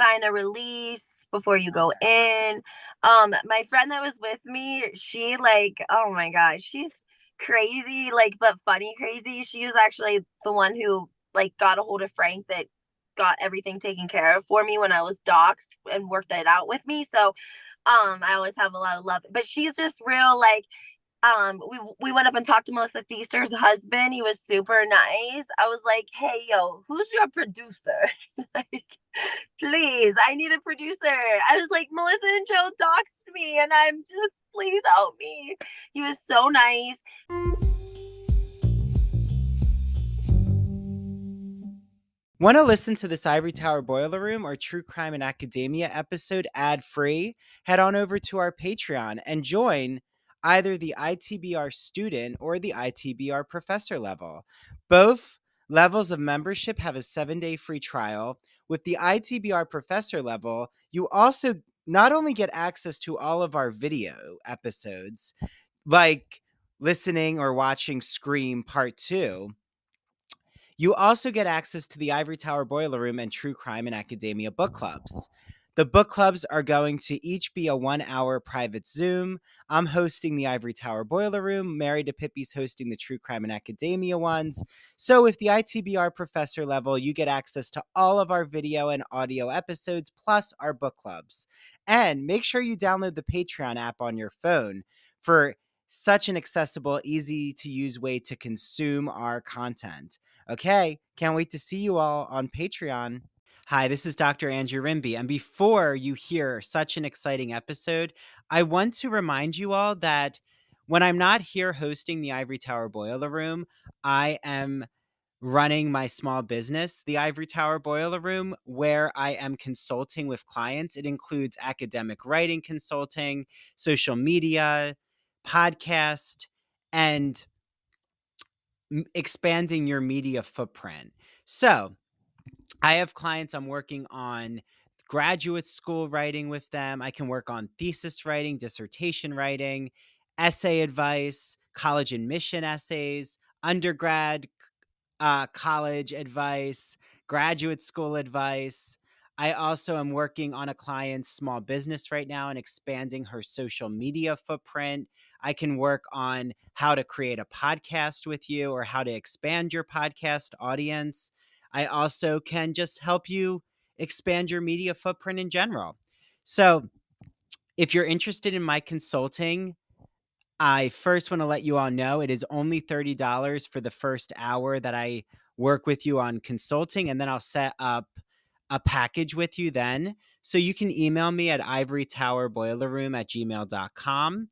sign a release before you go in. My friend that was with me, she like, oh my gosh, she's crazy, like, but funny crazy. She was actually the one who like got a hold of Frank that got everything taken care of for me when I was doxed and worked it out with me. So I always have a lot of love. But she's just real like we went up and talked to Melissa Pfeister's husband. He was super nice. I was like, hey yo, who's your producer? Like, please, I need a producer. I was like, Melissa and Joe doxed me and I'm just, please help me. He was so nice. Want to listen to this Ivory Tower Boiler Room or True Crime and Academia episode ad free? Head on over to our Patreon and join either the ITBR student or the ITBR professor level. Both levels of membership have a 7-day free trial. With the ITBR professor level, you also not only get access to all of our video episodes, like listening or watching Scream Part 2, you also get access to the Ivory Tower Boiler Room and True Crime and Academia book clubs. The book clubs are going to each be a 1-hour private Zoom. I'm hosting the Ivory Tower Boiler Room. Mary DePippi's hosting the True Crime and Academia ones. So with the ITBR professor level, you get access to all of our video and audio episodes, plus our book clubs. And make sure you download the Patreon app on your phone for such an accessible, easy to use way to consume our content. Okay, can't wait to see you all on Patreon. Hi, this is Dr. Andrew Rimby, and before you hear such an exciting episode, I want to remind you all that when I'm not here hosting the Ivory Tower Boiler Room, I am running my small business, the Ivory Tower Boiler Room, where I am consulting with clients. It includes academic writing consulting, social media, podcast, and expanding your media footprint. So, I have clients I'm working on graduate school writing with them. I can work on thesis writing, dissertation writing, essay advice, college admission essays, undergrad, college advice, graduate school advice. I also am working on a client's small business right now and expanding her social media footprint. I can work on how to create a podcast with you or how to expand your podcast audience. I also can just help you expand your media footprint in general. So, if you're interested in my consulting, I first want to let you all know it is only $30 for the first hour that I work with you on consulting, and then I'll set up a package with you then. So you can email me at ivorytowerboilerroom@gmail.com,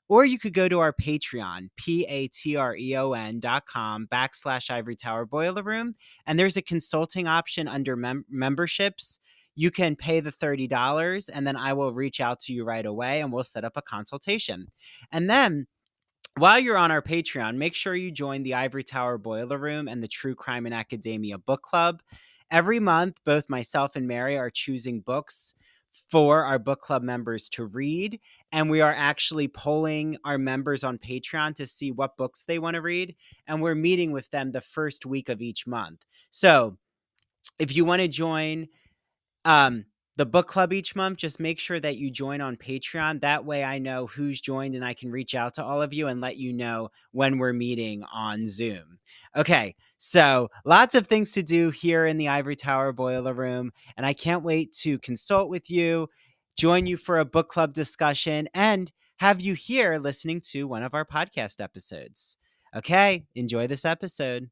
or you could go to our Patreon, patreon.com/Ivory Tower Boiler Room. And there's a consulting option under memberships. You can pay the $30 and then I will reach out to you right away and we'll set up a consultation. And then while you're on our Patreon, make sure you join the Ivory Tower Boiler Room and the True Crime and Academia Book Club. Every month, both myself and Mary are choosing books for our book club members to read. And we are actually polling our members on Patreon to see what books they want to read. And we're meeting with them the first week of each month. So if you want to join um, the book club each month, just make sure that you join on Patreon. That way I know who's joined and I can reach out to all of you and let you know when we're meeting on Zoom. Okay, so lots of things to do here in the Ivory Tower Boiler Room, and I can't wait to consult with you, join you for a book club discussion, and have you here listening to one of our podcast episodes. Okay, enjoy this episode.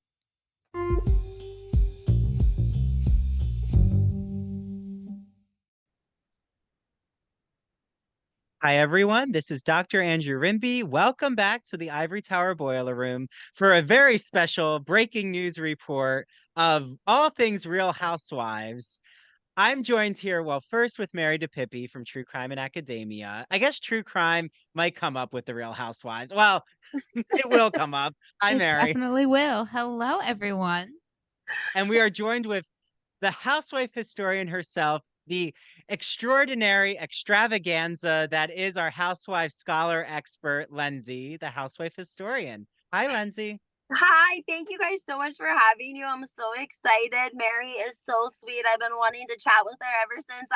Hi, everyone. This is Dr. Andrew Rimby. Welcome back to the Ivory Tower Boiler Room for a very special breaking news report of all things Real Housewives. I'm joined here, well, first with Mary DePippi from True Crime and Academia. I guess True Crime might come up with the Real Housewives. Well, it will come up. Hi, It Mary. definitely will. Hello, everyone. And we are joined with the housewife historian herself, the extraordinary extravaganza that is our housewife scholar expert, Lenzi, the housewife historian. Hi, Lenzi. Hi, thank you guys so much for having you. I'm so excited. Mary is so sweet. I've been wanting to chat with her ever since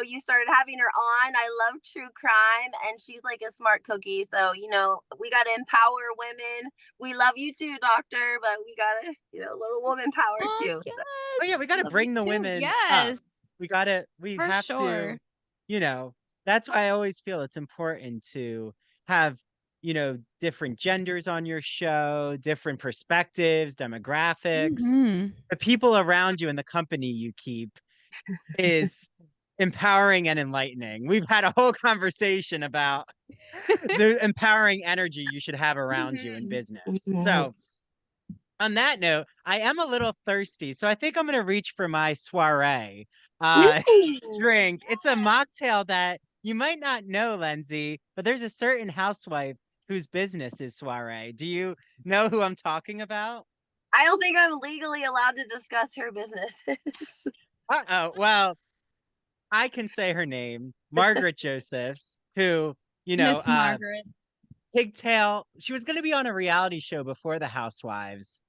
you started having her on. I love true crime, and she's like a smart cookie. So, we got to empower women. We love you too, doctor, but we got to, a little woman power Oh, too. Oh yeah, yes. we got to Love you bring the too. women up. Yes, We for have sure. to, you know, that's why I always feel it's important to have, different genders on your show, different perspectives, demographics. Hmm. The people around you and the company you keep is empowering and enlightening. We've had a whole conversation about the empowering energy you should have around you in Mhm. business. Mhm. So, on that note, I am a little thirsty, so I think I'm going to reach for my soiree uh, Ooh. drink. It's a mocktail that you might not know, Lenzi, but there's a certain housewife whose business is soiree. Do you know who I'm talking about? I don't think I'm legally allowed to discuss her businesses. Uh-oh. Well, I can say her name, Margaret Josephs, who, you know, Miss uh, Margaret. pigtail. She was going to be on a reality show before the Housewives. Was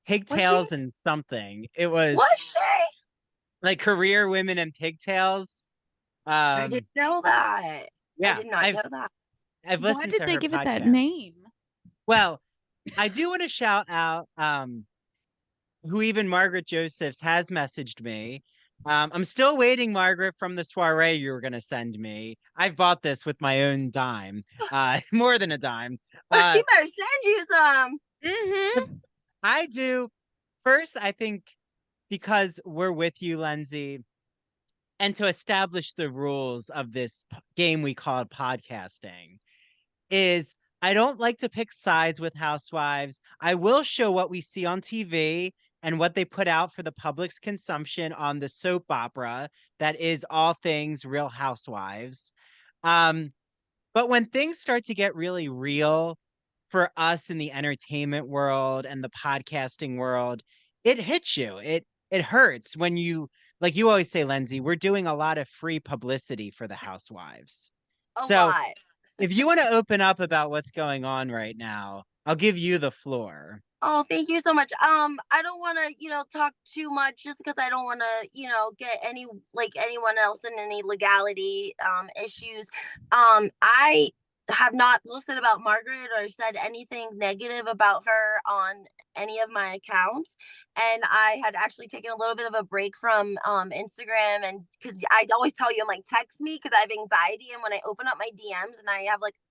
she? Pigtails and something. It was Was she? like career women and pigtails. I didn't Um, know that. I yeah, did not know that. I've Why listened did to they her give it that podcast. name? Well, I do want to shout out who even Margaret Josephs has messaged me. I'm still waiting, Margaret, from the soiree you were going to send me. I've bought this with my own dime, more than a dime. Well, she Uh, better send you some. 'Cause Mm-hmm. I do. First, I think because we're with you, Lenzi, and to establish the rules of this game we call podcasting is I don't like to pick sides with housewives. I will show what we see on TV and what they put out for the public's consumption on the soap opera that is all things Real Housewives. Um, but when things start to get really real for us in the entertainment world and the podcasting world, it hits you. It hurts when you like you always say, Lenzi, we're doing a lot of free publicity for the housewives. A So lot. if you want to open up about what's going on right now, I'll give you the floor. Oh, thank you so much. I don't want to, talk too much just because I don't want to, get anyone else in any legality issues. I have not posted about Margaret or said anything negative about her on any of my accounts. And I had actually taken a little bit of a break from Instagram, and because I always tell you, I'm like, text me because I have anxiety. And when I open up my DMs and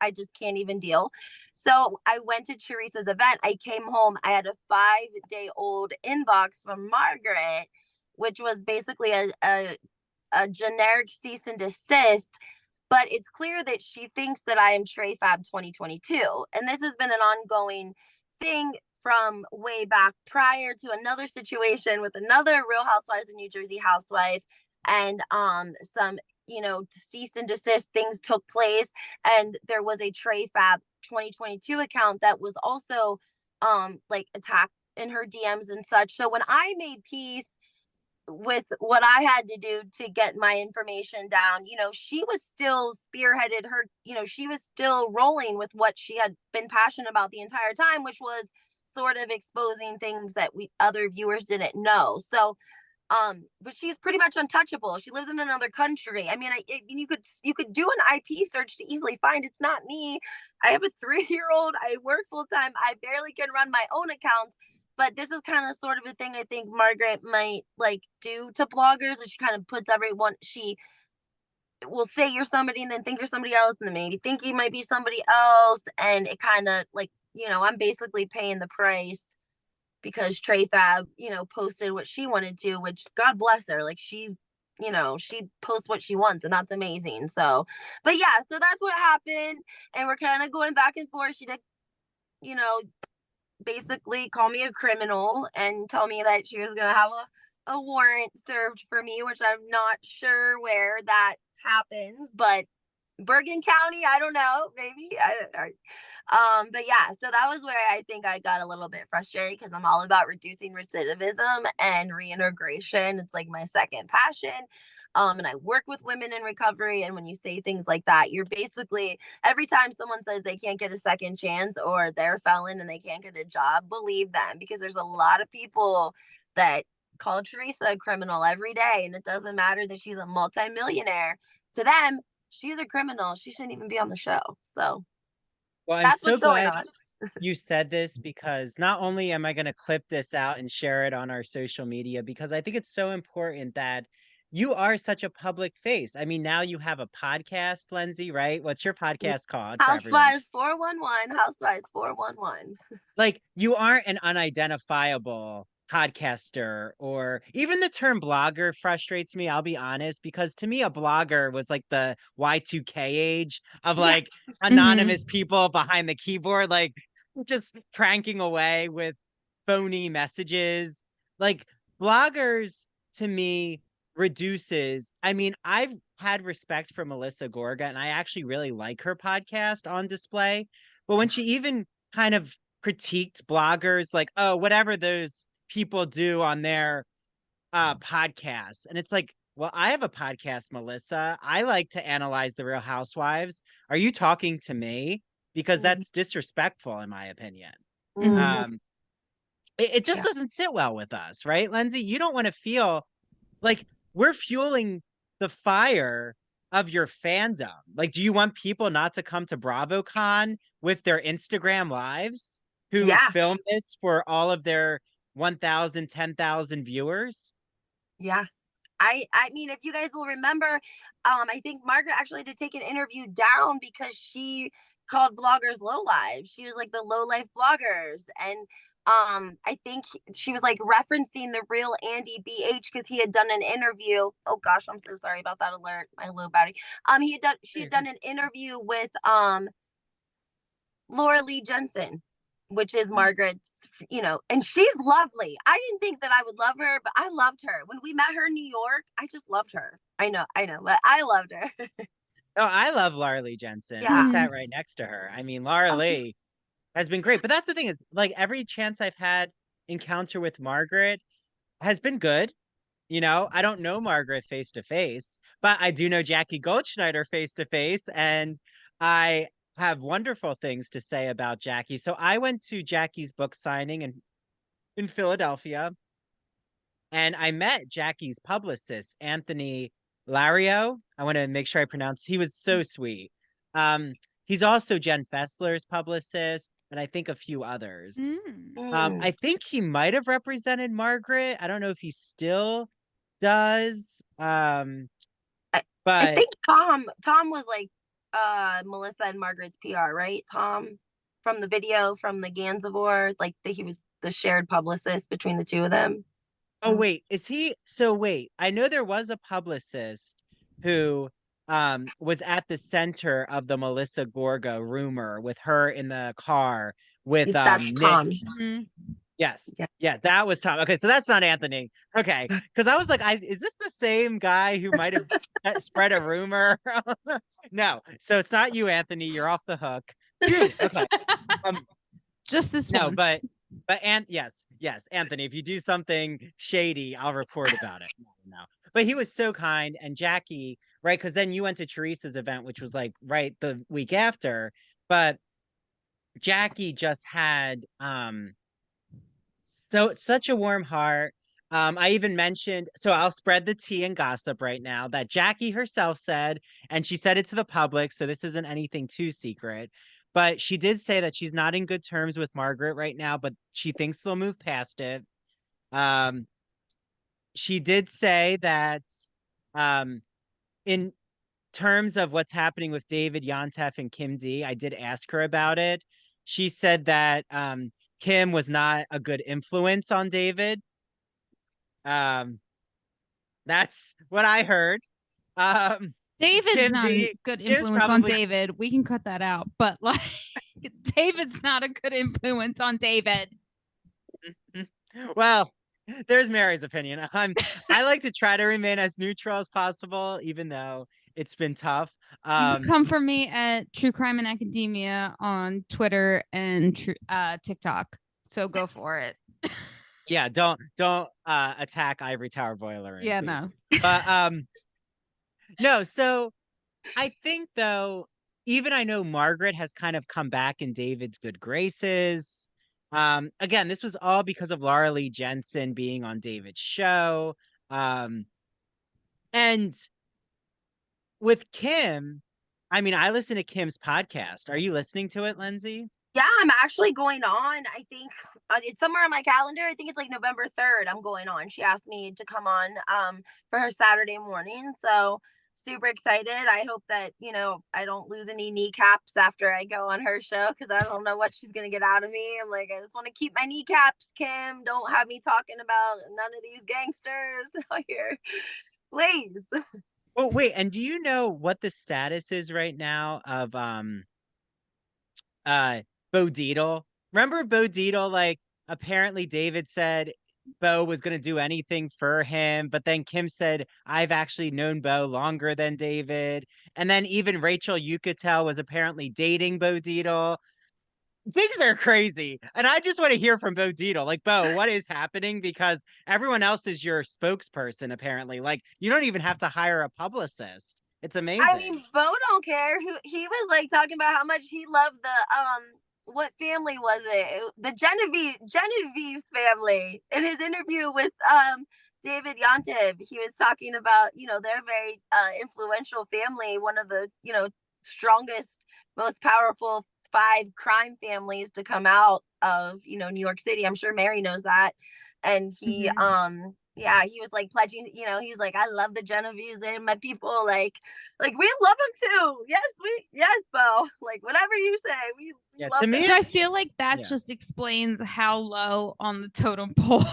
I just can't even deal. So I went to Teresa's event. I came home. I had a 5-day old inbox from Margaret, which was basically a generic cease and desist. But it's clear that she thinks that I am Trey Fab 2022. And this has been an ongoing thing from way back prior to another situation with another Real Housewives of New Jersey housewife. And some, cease and desist things took place. And there was a Trey Fab 2022 account that was also like attacked in her DMs and such. So when I made peace with what I had to do to get my information down, she was still spearheaded her, she was still rolling with what she had been passionate about the entire time, which was sort of exposing things that we other viewers didn't know. So but she's pretty much untouchable. She lives in another country. I mean, you could do an IP search to easily find it's not me. I have a 3-year-old. I work full time. I barely can run my own accounts. But this is kind of sort of a thing I think Margaret might like do to bloggers. And she kind of puts everyone. She will say you're somebody and then think you're somebody else, and then maybe think you might be somebody else. And it kind of like I'm basically paying the price because Trey Fab, posted what she wanted to, which God bless her. Like she posts what she wants, and that's amazing. So, but yeah, so that's what happened. And we're kind of going back and forth. She did, you know, basically call me a criminal and tell me that she was going to have a warrant served for me, which I'm not sure where that happens, but Bergen County, I don't know, maybe. But yeah, so that was where I think I got a little bit frustrated because I'm all about reducing recidivism and reintegration. It's like my second passion. And I work with women in recovery. And when you say things like that, you're basically, every time someone says they can't get a second chance or they're a felon and they can't get a job, believe them, because there's a lot of people that call Teresa a criminal every day, and it doesn't matter that she's a multimillionaire. To them, she's a criminal. She shouldn't even be on the show. So Well, I'm that's so what's going glad on. you said this, because not only am I going to clip this out and share it on our social media, because I think it's so important that you are such a public face. I mean, now you have a podcast, Lenzi, right? What's your podcast called for everyone? Housewives 411, Housewives 411. Like, you aren't an unidentifiable podcaster, or even the term blogger frustrates me, I'll be honest, because to me a blogger was like the Y2K age of Yeah. like anonymous people behind the keyboard, like just cranking away with phony messages. Like, bloggers to me reduces, I mean, I've had respect for Melissa Gorga and I actually really like her podcast On Display, but when she even kind of critiqued bloggers, like, oh, whatever those people do on their podcasts, and it's like, well, I have a podcast, Melissa. I like to analyze the Real Housewives. Are you talking to me? Because that's disrespectful in my opinion. Mhm. It just Yeah. doesn't sit well with us, right, Lenzi? You don't want to feel like we're fueling the fire of your fandom. Like, do you want people not to come to BravoCon with their Instagram lives who Yeah. film this for all of their 1,000, 10,000 viewers? Yeah. I mean, if you guys will remember, I think Margaret actually had to take an interview down because she called bloggers low lives. She was like the low life bloggers. And I think she was like referencing the real Andy BH because he had done an interview. Oh gosh, I'm so sorry about that alert. My low body. She had done an interview with Laura Lee Jensen, which is Margaret's, and she's lovely. I didn't think that I would love her, but I loved her. When we met her in New York, I just loved her. I know, but I loved her. Oh, I love Laura Lee Jensen. I Yeah. sat right next to her. I mean, Laura Oh, Lee has been great. But that's the thing, is like every chance I've had encounter with Margaret has been good. I don't know Margaret face to face, but I do know Jackie Goldschneider face to face, and I have wonderful things to say about Jackie. So I went to Jackie's book signing in Philadelphia, and I met Jackie's publicist, Anthony Lario. I want to make sure I pronounce. He was so sweet. He's also Jen Fessler's publicist, and I think a few others. I think he might have represented Margaret. I don't know if he still does. I But think Tom was like Melissa and Margaret's PR, right? Tom from the video from the Gansevoort, like he was the shared publicist between the two of them. oh wait, is he? So wait, I know there was a publicist who was at the center of the Melissa Gorga rumor with her in the car with That's Nick. Tom. Yes. Yeah. Yeah, that was Tom. Okay, so that's not Anthony. Okay, because I was like, is this the same guy who might have spread a rumor? No, so it's not you, Anthony. You're off the hook. Phew, okay. Just this No, once. but yes, Anthony, if you do something shady, I'll report about it. No. But he was so kind, and Jackie, right? Because then you went to Teresa's event, which was like right the week after. But Jackie just had such a warm heart. I even mentioned, so I'll spread the tea and gossip right now, that Jackie herself said, and she said it to the public, so this isn't anything too secret, but she did say that she's not in good terms with Margaret right now, but she thinks they'll move past it. She did say that in terms of what's happening with David Yontef and Kim D, I did ask her about it. She said that Kim was not a good influence on David. That's what I heard. David's Kim not D a good is influence on probably David. We can cut that out. But like David's not a good influence on David. well, there's Mary's opinion. I like to try to remain as neutral as possible, even though it's been tough. You can come for me at True Crime and Academia on Twitter and TikTok. So go for it. Yeah, don't attack Ivory Tower Boiler. Yeah, please. no. But No, so I think though, even I know Margaret has kind of come back in David's good graces. Again, this was all because of Laura Lee Jensen being on David's show. Um, and with Kim, I mean, I listen to Kim's podcast. Are you listening to it, Lenzi? Yeah, I'm actually going on. I think it's somewhere on my calendar. I think it's like November 3rd. I'm going on. She asked me to come on for her Saturday morning. So super excited. I hope that, I don't lose any kneecaps after I go on her show because I don't know what she's going to get out of me. I'm like, I just want to keep my kneecaps, Kim. Don't have me talking about none of these gangsters out here. Please. Oh, wait, and do you know what the status is right now of uh Bo Dietl? Remember Bo Dietl, like apparently David said Bo was gonna do anything for him, but then Kim said, I've actually known Bo longer than David. And then even Rachel Yucatel was apparently dating Bo Dietl. Things are crazy. And I just want to hear from Bo Dietl. Like, Bo, what is happening? Because everyone else is your spokesperson, apparently. Like, you don't even have to hire a publicist. It's I amazing. mean, Bo don't care. He was like talking about how much he loved the what family was it? The Genevieve's family. In his interview with David Yontef, he was talking about, they're a very influential family, one of the, strongest, most powerful 5 crime families to come out of, New York City. I'm sure Mary knows that. And he Mhm. yeah, he was like pledging, he's like, I love the Genevieves and my people, like we love them too. Yes, Bo. Like whatever you say, we Yeah, to love me, them. Which I feel like that yeah. just explains how low on the totem pole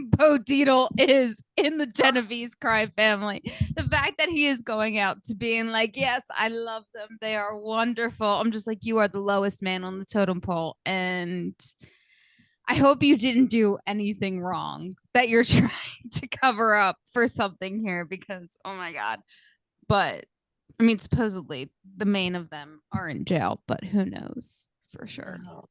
Bo Dietl is in the Genovese crime family. The fact that he is going out to being like, yes, I love them. They are wonderful. I'm just like, you are the lowest man on the totem pole. And I hope you didn't do anything wrong that you're trying to cover up for something here because, oh my God. But I mean, supposedly the main of them are in jail, but who knows for sure. Oh,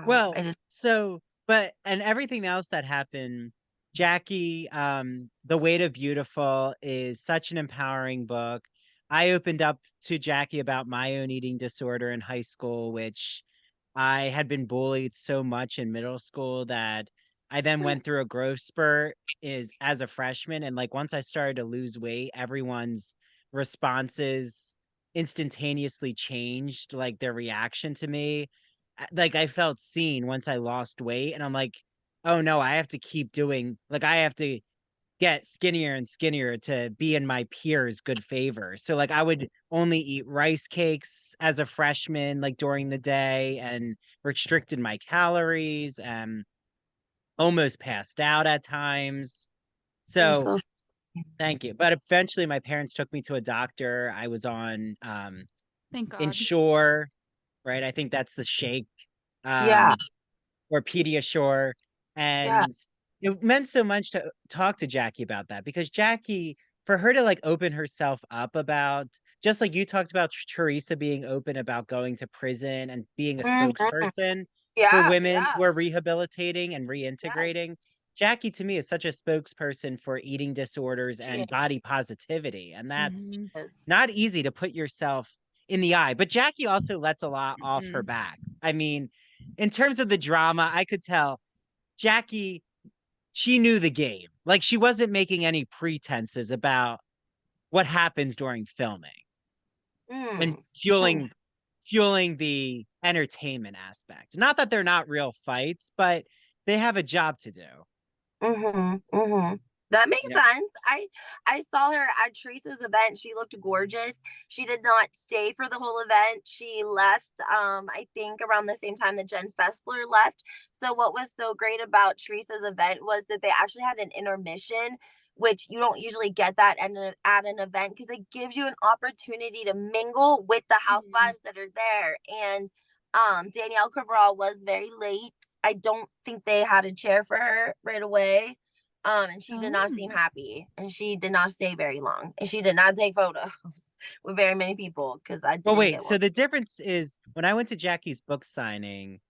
Well, I just but and everything else that happened, Jackie, The Weight of Beautiful is such an empowering book. I opened up to Jackie about my own eating disorder in high school, which I had been bullied so much in middle school that I then went through a growth spurt is as a freshman. And like once I started to lose weight, everyone's responses instantaneously changed, like their reaction to me. Like I felt seen once I lost weight, and I'm like, oh no, I have to keep doing, like I have to get skinnier and skinnier to be in my peers' good favor. So like I would only eat rice cakes as a freshman, like during the day, and restricted my calories and almost passed out at times. I'm So so thank you. But eventually my parents took me to a doctor. I was on Thank God. Ensure, right? I think that's the shake. yeah, Um or Pediasure. yeah. And it meant so much to talk to Jackie about that because Jackie, for her to like open herself up about, just like you talked about Teresa being open about going to prison and being a Mhm. spokesperson for Yeah, women yeah. who are rehabilitating and Yes. reintegrating. Jackie to me is such a spokesperson for eating disorders She and body positivity. And that's Mhm. is. not easy to put yourself in the eye. But Jackie also lets a lot off her Mhm. back. I mean, in terms of the drama, I could tell Jackie, she knew the game. Like she wasn't making any pretenses about what happens during filming and Mm. fueling the entertainment aspect. Not that they're not real fights, but they have a job to do. That makes Yeah. sense. I saw her at Teresa's event. She looked gorgeous. She did not stay for the whole event. She left I think around the same time that Jen Fessler left. So what was so great about Teresa's event was that they actually had an intermission, which you don't usually get that at an event because it gives you an opportunity to mingle with the Mhm. housewives that are there. And Danielle Cabral was very late. I don't think they had a chair for her right away. And she did not seem Oh. happy, and she did not stay very long, and she did not take photos with very many people because I Well, didn't wait. get one. So the difference is when I went to Jackie's book signing,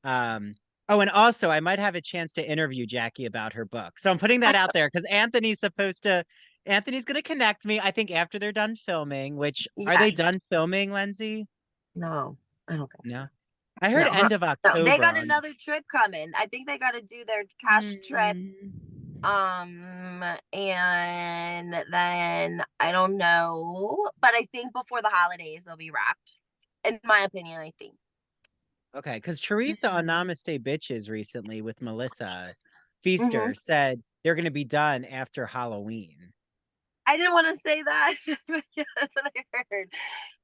oh, and also I might have a chance to interview Jackie about her book. So I'm putting that out there because Anthony's supposed to Anthony's gonna connect me, I think, after they're done filming, which are they Yes. done filming, Lenzi? No, I don't think so. No. I heard No, end of no, they October got on. another trip coming. I think they got to do their cash trip. Mm. And then I don't know, but I think before the holidays they'll be wrapped. In my opinion, I think. Okay, because Teresa on Mhm. Namaste Bitches recently with Melissa Hmm. Pfeister said they're gonna be done after Halloween. I didn't want to say that. Yeah, that's what I heard.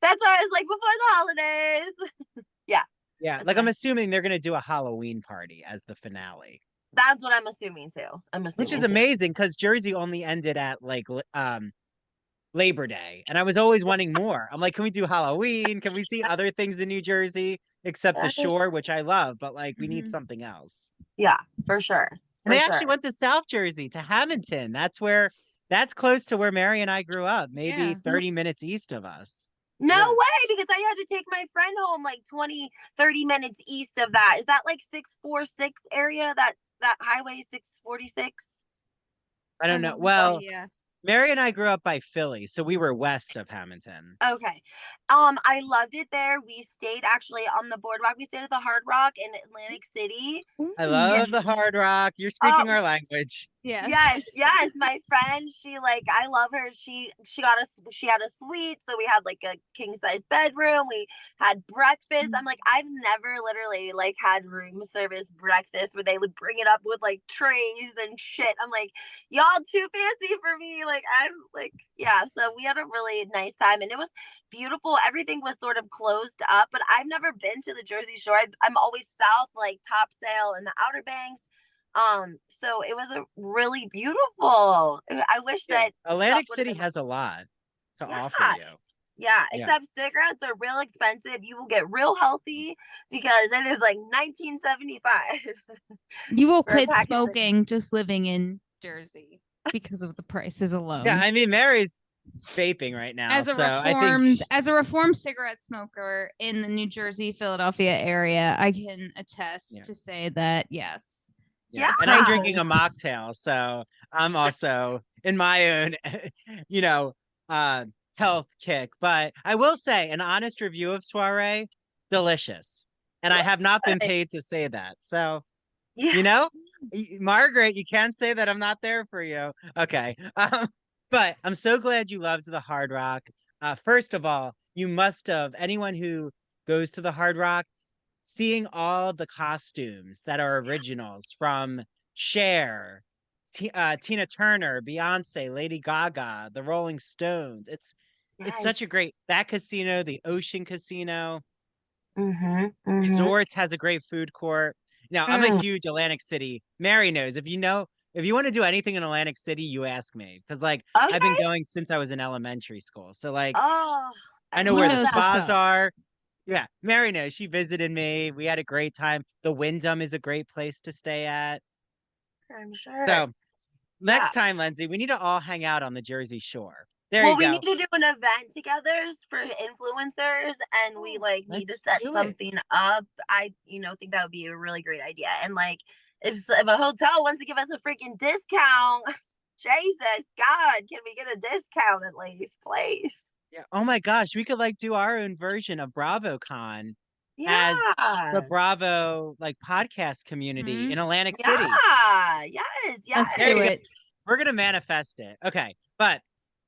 That's why I was like before the holidays. Yeah, Yeah, that's like what I'm assuming they're gonna do a Halloween party as the finale. that's what I'm assuming too. I'm Which is assuming too. amazing because Jersey only ended at like Labor Day, and I was always wanting more. I'm like, can we do Halloween? Can we see other things in New Jersey except the shore, which I love, but like we need Mhm. something else. Yeah, for sure, And for they sure. actually went to South Jersey to Hamilton. That's close to where Mary and I grew up, maybe Yeah. 30 minutes east of us. No Yeah. way, because I had to take my friend home like 20, 30 minutes east of that. Is that like 646 area? That highway 646? I I don't know. want to say Well, yes. Mary and I grew up by Philly, so we were west of Hamilton. Okay. I loved it there. We stayed actually on the boardwalk. We stayed at the Hard Rock in Atlantic City. I Yeah. love the Ooh. Hard Rock. You're Oh, speaking our language. Yes. yes, yes. My friend, she like I love her. She had a suite, so we had like a king size bedroom. We had breakfast. I'm like, I've never literally like had room service breakfast where they would bring it up with like trays and shit. I'm like, y'all too fancy for me. Like I'm like, yeah. So we had a really nice time, and it was beautiful. Everything was sort of closed up, but I've never been to the Jersey Shore. I'm always south, like Topsail and the Outer Banks. So it was a really beautiful. I wish Yeah. that stuff Atlantic would have City been has a lot to offer yeah. you. Yeah, Yeah. except cigarettes are real expensive. You will get real healthy because it is like 1975 You will for a quit pack of cigarettes. smoking just living in Jersey because of the prices Yeah, alone. I mean Mary's vaping right now, As a so I think reformed cigarette smoker in the New Jersey, Philadelphia area, I can attest yeah. to say that yes. Yeah. Yeah. And I'm drinking a Prices. mocktail, so I'm also in my own, you know, uh health kick. But I will say an honest review of Soiree, delicious. And I have not been Good. paid to say that. So, Yeah. you know, Margaret, you can't say that I'm not there for you. Okay. But I'm so glad you loved the Hard Rock. First of all, you must have anyone who goes to the Hard Rock seeing all the costumes that are originals from Cher, Tina Turner, Beyonce, Lady Gaga, the Rolling Stones. It's Yes. such a great that casino, the Ocean Casino, Mm-hmm. Mm-hmm. Resorts has a great food court. Now, I'm a Mm. huge Atlantic City. Mary knows if you want to do anything in Atlantic City, you ask me because like I've been Okay. going since I was in elementary school. So like Oh, I I know He where love the knows what's that. spas up. are. Yeah, Mary knows. She visited me. We had a great time. The Wyndham is a great place to stay at. I'm sure. So Yeah. next time, Lindsay, we need to all hang out on the Jersey Shore. There you Well, we need go. to do an event together for influencers, and we Oh, like need to let's set do it. something up. I, think that would be a really great idea. And like, if a hotel wants to give us a freaking discount, Jesus God, can we get a discount at least, please? Yeah. Oh my gosh, we could like do our own version of BravoCon as the Yeah, Bravo like podcast community Mhm. in Atlantic City. yeah, yes, Let's There do you go. yes. it. We're gonna manifest it. Okay, but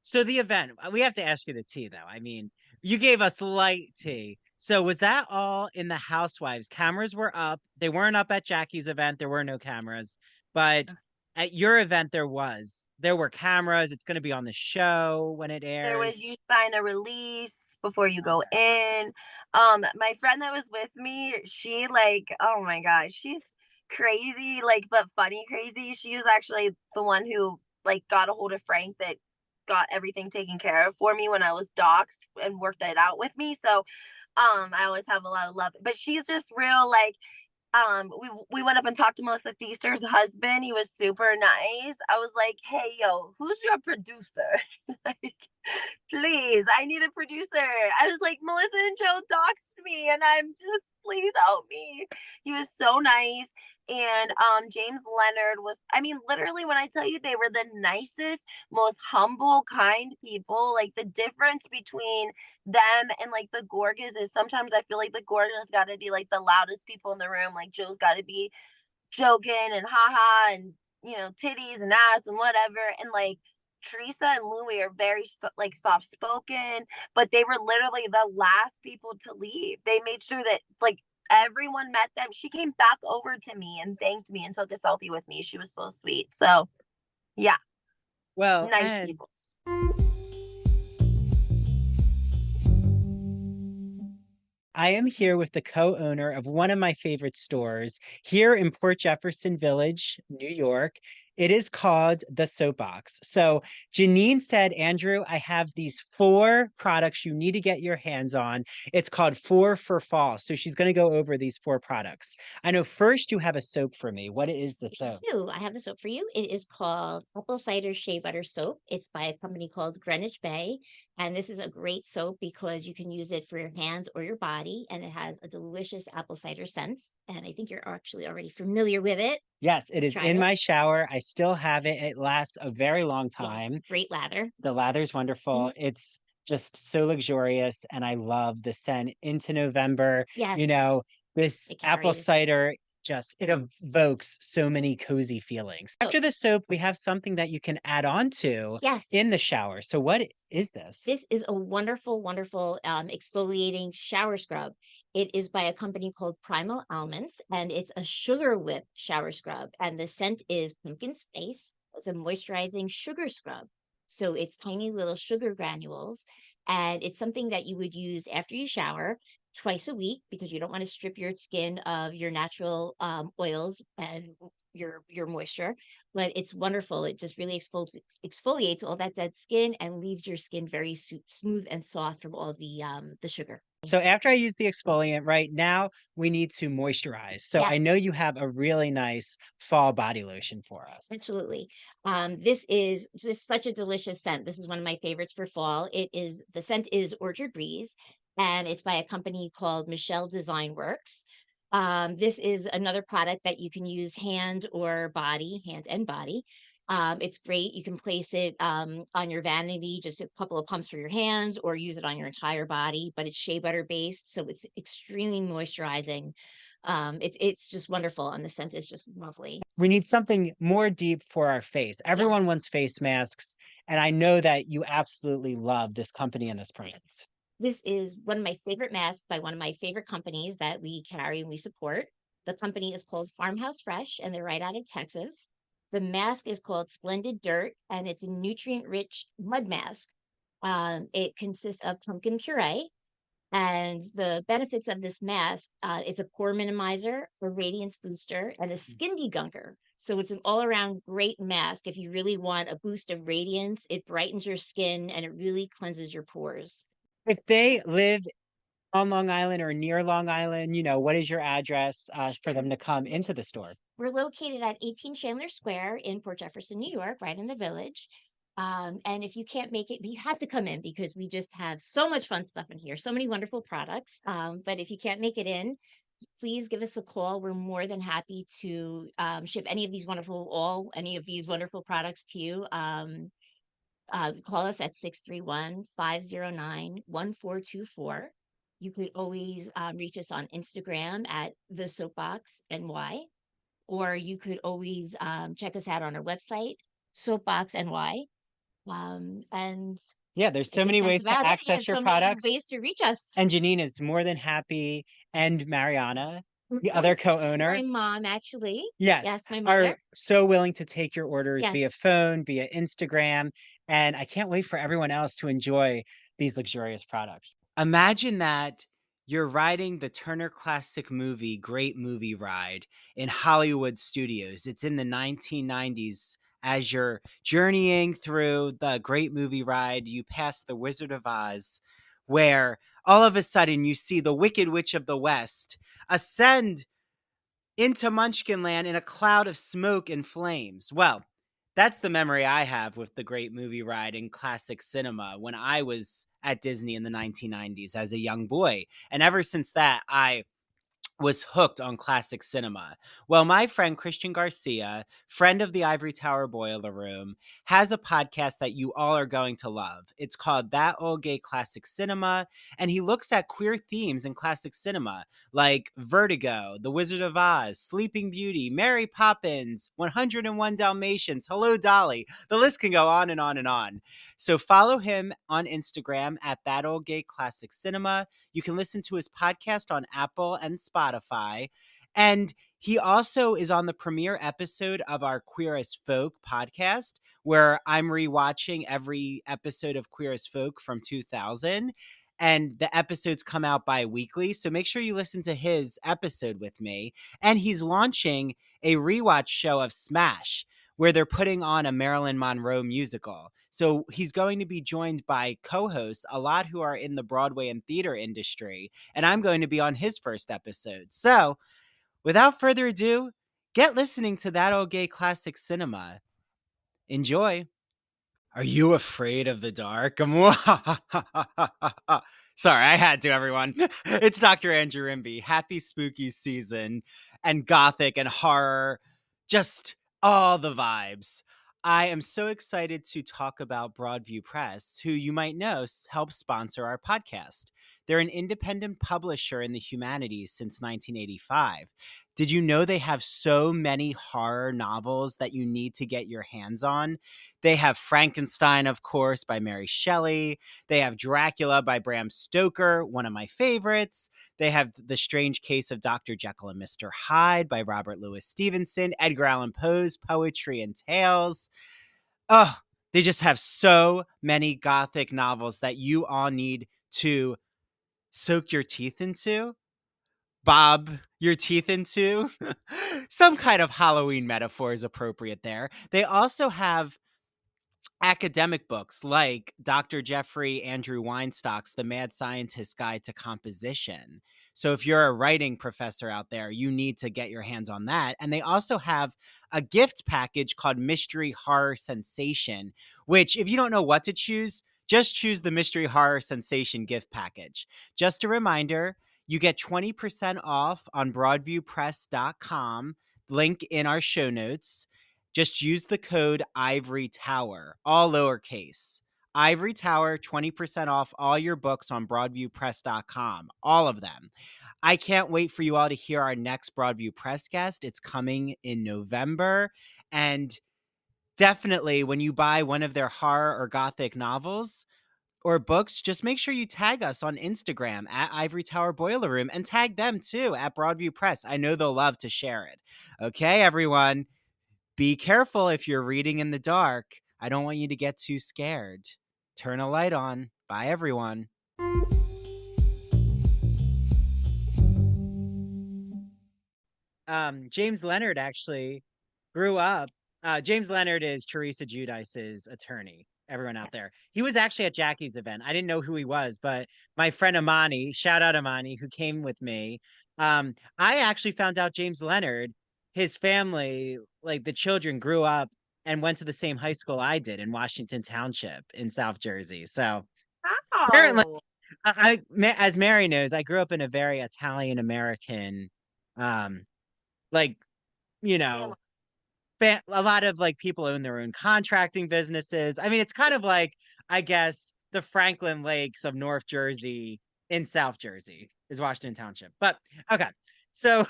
so the event, we have to ask you the tea though. I mean, you gave us light tea. So was that all in the Housewives? Cameras were up. They weren't up at Jackie's event. There were no cameras, but at your event there was. There were cameras. It's going to be on the show when it There was you airs. sign a release before you go Okay. in. My friend that was with me, she like, oh my gosh, she's crazy, like, but funny crazy. She was actually the one who like got a hold of Frank that got everything taken care of for me when I was doxxed and worked it out with me. So I always have a lot of love. But she's just real like we went up and talked to Melissa Pfeister's husband. He was super nice. I was like, hey yo, who's your producer? Like, please, I need a producer. I was like, Melissa and Joe doxed me and I'm just please help me. He was so nice. And James Leonard was, I mean, literally, when I tell you they were the nicest, most humble, kind people, like the difference between them and like the Gorgas is sometimes I feel like the Gorgas got to be like the loudest people in the room. Like Joe's got to be joking and haha and titties and ass and whatever. And like Teresa and Louis are very like soft spoken, but they were literally the last people to leave. They made sure that like everyone met them. She came back over to me and thanked me and took a selfie with me. She was so sweet. So yeah, Well, nice and people. I am here with the co-owner of one of my favorite stores here in Port Jefferson Village, New York. It is called The Soapbox. So Janine said, Andrew, I have these 4 products you need to get your hands on. It's called 4 for Fall. So she's going to go over these 4 products. I know first you have a soap for me. What is the soap? I have the soap for you. It is called Apple Cider Shea Butter Soap. It's by a company called Greenwich Bay. And this is a great soap because you can use it for your hands or your body. And it has a delicious apple cider scent. And I think you're actually already familiar with it. Yes, it is Tried in it. my shower. I still have it. It lasts a very long Yeah, time. great lather. The lather's wonderful. It's just so luxurious, and I love the scent into November. Yes. This It apple carries. cider it evokes so many cozy feelings. Oh. After the soap, we have something that you can add on to Yes. in the shower. So what is this? This is a wonderful, wonderful exfoliating shower scrub. It is by a company called Primal Almonds, and it's a sugar whip shower scrub. And the scent is pumpkin spice. It's a moisturizing sugar scrub. So it's tiny little sugar granules. And it's something that you would use after you shower twice a week because you don't want to strip your skin of your natural oils and your moisture. But it's wonderful. It just really exfoliates all that dead skin and leaves your skin very smooth and soft from all the sugar. So after I use the exfoliant, right now we need to moisturize. So Yes. I know you have a really nice fall body lotion for us. Absolutely. This is just such a delicious scent. This is one of my favorites for fall. The scent is Orchard Breeze, and it's by a company called Michelle Design Works. This is another product that you can use hand and body. It's great. You can place it on your vanity, just a couple of pumps for your hands, or use it on your entire body. But it's shea butter based, so it's extremely moisturizing. It's just wonderful, and the scent is just lovely. We need something more deep for our face. Everyone Yes. wants face masks, and I know that you absolutely love this company and this product. This is one of my favorite masks by one of my favorite companies that we carry and we support. The company is called Farmhouse Fresh, and they're right out of Texas. The mask is called Splendid Dirt, and it's a nutrient-rich mud mask. It consists of pumpkin puree, and the benefits of this mask, it's a pore minimizer, a radiance booster, and a skin degunker. So it's an all-around great mask. If you really want a boost of radiance, it brightens your skin and it really cleanses your pores. If they live on Long Island or near Long Island, what is your address for them to come into the store? We're located at 18 Chandler Square in Port Jefferson, New York, right in the village. And if you can't make it, you have to come in because we just have so much fun stuff in here, so many wonderful products. But if you can't make it in, please give us a call. We're more than happy to ship any of these wonderful products to you. Call us at 631-509-1424. You could always reach us on Instagram at The Soapbox NY, or you could always check us out on our website, Soapbox NY. And Yeah, there's I so think many that's ways to about it. access your So many products. ways to reach us. And Janine is more than happy, and Mariana, the other co-owner, My mom, actually. yes, Yes, my are mother. so willing to take your orders Yes. via phone, via Instagram, and I can't wait for everyone else to enjoy these luxurious products. Imagine that you're riding the Turner Classic Movie Great Movie Ride in Hollywood studios. It's in the 1990s. As you're journeying through the Great Movie Ride, you pass the Wizard of Oz, where all of a sudden you see the Wicked Witch of the West ascend into Munchkinland in a cloud of smoke and flames. Well, that's the memory I have with the Great Movie Ride in classic cinema when I was at Disney in the 1990s as a young boy. And ever since that, I was hooked on classic cinema. Well, my friend Christian Garcia, friend of the Ivory Tower Boiler Room, has a podcast that you all are going to love. It's called That Old Gay Classic Cinema, and he looks at queer themes in classic cinema like Vertigo, The Wizard of Oz, Sleeping Beauty, Mary Poppins, 101 Dalmatians, Hello Dolly. The list can go on and on and on. So follow him on Instagram at That Old Gay Classic Cinema. You can listen to his podcast on Apple and Spotify. And he also is on the premiere episode of our Queer as Folk podcast, where I'm rewatching every episode of Queer as Folk from 2000. And the episodes come out bi-weekly. So make sure you listen to his episode with me. And he's launching a rewatch show of Smash, where they're putting on a Marilyn Monroe musical. So he's going to be joined by co-hosts, a lot who are in the Broadway and theater industry, and I'm going to be on his first episode. So without further ado, get listening to That Old Gay Classic Cinema. Enjoy. Are you afraid of the dark? Sorry, I had to, everyone. It's Dr. Andrew Rimby. Happy spooky season and gothic and horror. Just all the vibes. I am so excited to talk about Broadview Press, who you might know helps sponsor our podcast. They're an independent publisher in the humanities since 1985. Did you know they have so many horror novels that you need to get your hands on? They have Frankenstein, of course, by Mary Shelley. They have Dracula by Bram Stoker, one of my favorites. They have The Strange Case of Dr. Jekyll and Mr. Hyde by Robert Louis Stevenson, Edgar Allan Poe's Poetry and Tales. Oh, they just have so many gothic novels that you all need to soak your teeth into, bob your teeth into. Some kind of Halloween metaphor is appropriate there. They also have academic books like Dr. Jeffrey Andrew Weinstock's The Mad Scientist's Guide to Composition. So if you're a writing professor out there, you need to get your hands on that. And they also have a gift package called Mystery Horror Sensation, which if you don't know what to choose, just choose the Mystery Horror Sensation gift package. Just a reminder, you get 20% off on broadviewpress.com, link in our show notes. Just use the code Ivory Tower, all lowercase. Ivory Tower, 20% off all your books on broadviewpress.com, all of them. I can't wait for you all to hear our next Broadview Press guest. It's coming in November. And definitely when you buy one of their horror or gothic novels or books, just make sure you tag us on Instagram at Ivory Tower Boiler Room and tag them too at Broadview Press. I know they'll love to share it. Okay, everyone. Be careful if you're reading in the dark. I don't want you to get too scared. Turn a light on. Bye, everyone. James Leonard actually grew up. James Leonard is Teresa Giudice's attorney. Everyone out there. He was actually at Jackie's event. I didn't know who he was, but my friend Amani, shout out Amani, who came with me. I actually found out James Leonard, his family, like the children, grew up and went to the same high school I did in Washington Township in South Jersey. So apparently, as Mary knows, I grew up in a very Italian American, like, you know, a lot of like people own their own contracting businesses. I mean, it's kind of like, I guess, the Franklin Lakes of North Jersey in South Jersey is Washington Township. But okay, so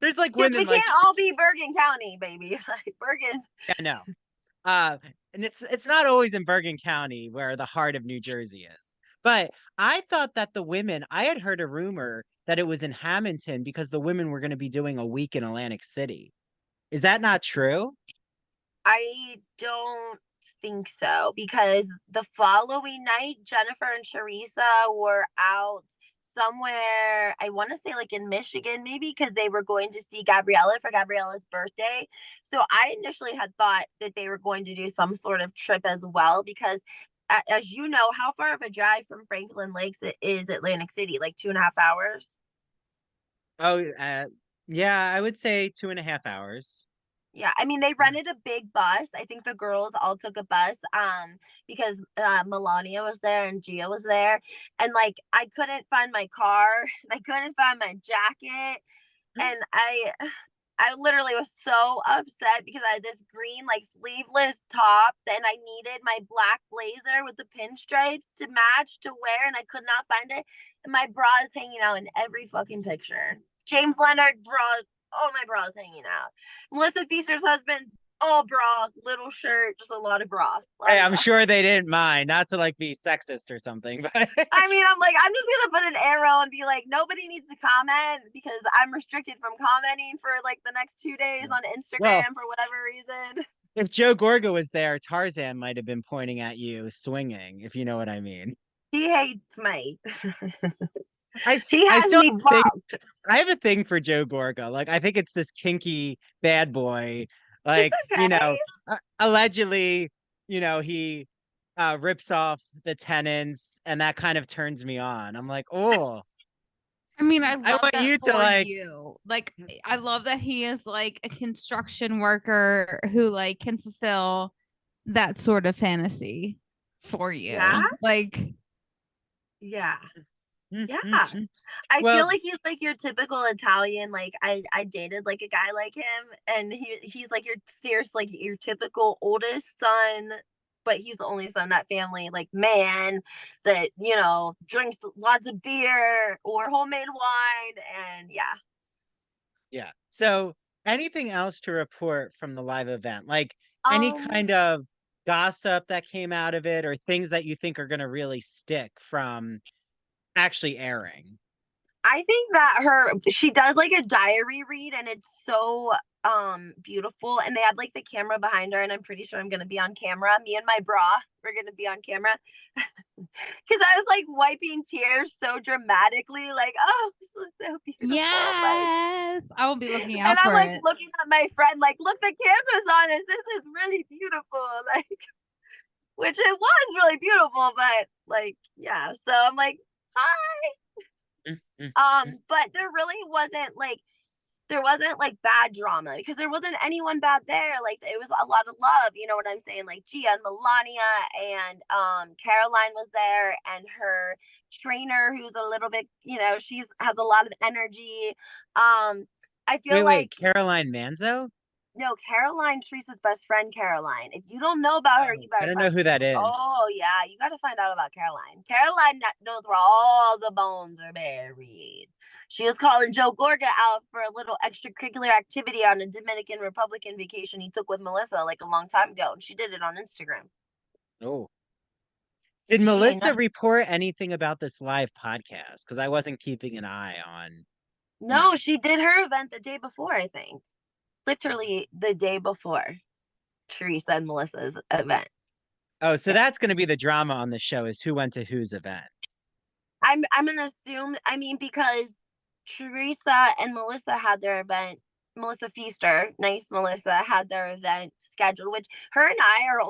there's like women we can't all be Bergen County, baby. Like Bergen. I know. And it's not always in Bergen County where the heart of New Jersey is. But I thought that I had heard a rumor that it was in Hamilton because the women were going to be doing a week in Atlantic City. Is that not true? I don't think so, because the following night, Jennifer and Teresa were out somewhere, I want to say like in Michigan, maybe, because they were going to see Gabriella for Gabriella's birthday. So I initially had thought that they were going to do some sort of trip as well, because as you know, how far of a drive from Franklin Lakes is Atlantic City? Like 2.5 hours? Oh, yeah, I would say 2.5 hours. Yeah, I mean, they rented a big bus. I think the girls all took a bus, because Melania was there and Gia was there, and like I couldn't find my car, I couldn't find my jacket, and I literally was so upset because I had this green like sleeveless top, and I needed my black blazer with the pinstripes to match to wear, and I could not find it, and my bra is hanging out in every fucking picture. James Leonard bra, oh my bra is hanging out. Melissa Pfeister's husband, all bra, little shirt, just a lot of bra. Hey, I'm sure they didn't mind, not to like be sexist or something, but I mean, I'm like, I'm just gonna put an arrow and be like, nobody needs to comment because I'm restricted from commenting for like the next 2 days on Instagram well, for whatever reason. if Joe Gorga was there, Tarzan might have been pointing at you swinging, if you know what I mean. He hates me. I He I has still me blocked. I have a thing for Joe Gorga. Like, I think it's this kinky bad boy. It's Like, okay. allegedly, he rips off the tenants, and that kind of turns me on. I'm like, oh, I mean, I I love want that you to for like, you. Like, I love that he is like a construction worker who like can fulfill that sort of fantasy for you. Yeah. Like, Yeah. mm, Yeah. mm, mm. I feel Well, like he's like your typical Italian. Like I dated like a guy like him, and he's like your serious, like your typical oldest son, but he's the only son in that family, like man that, drinks lots of beer or homemade wine, and yeah. yeah. So, anything else to report from the live event? Like any Um kind of gossip that came out of it, or things that you think are going to really stick from actually airing? I think that she does like a diary read, and it's so beautiful, and they had like the camera behind her, and I'm pretty sure I'm gonna be on camera. Me and my bra, we're gonna be on camera. Because I was like wiping tears so dramatically, like, oh, this was so beautiful. Like, yes, I will be looking and out I'm for like it. looking at my friend, like, look, the camera's on us. This is really beautiful. Like, which it was really beautiful, but like, yeah. So I'm like, hi. Mm, mm, mm. But there wasn't like bad drama because there wasn't anyone bad there. Like it was a lot of love, you know what I'm saying? Like Gia and Melania and Caroline was there, and her trainer who's a little bit, she's has a lot of energy. I feel Wait, like Caroline Manzo? no, Caroline, Teresa's best friend, Caroline. If you don't know about her, Oh, you I better don't find. know who that is. Oh yeah, you got to find out about Caroline. Caroline knows where all the bones are buried. She was calling Joe Gorga out for a little extracurricular activity on a Dominican Republican vacation he took with Melissa like a long time ago, and she did it on Instagram. Oh. Did She ain't Melissa nothing. report anything about this live podcast? Because I wasn't keeping an eye on, No, she did her event the day before, I think. Literally the day before Teresa and Melissa's event. Oh, so Yeah. that's going to be the drama on the show, is who went to whose event. I'm gonna assume. I mean, because Teresa and Melissa had their event. Melissa Pfeister, nice Melissa, had their event scheduled. Which her and I are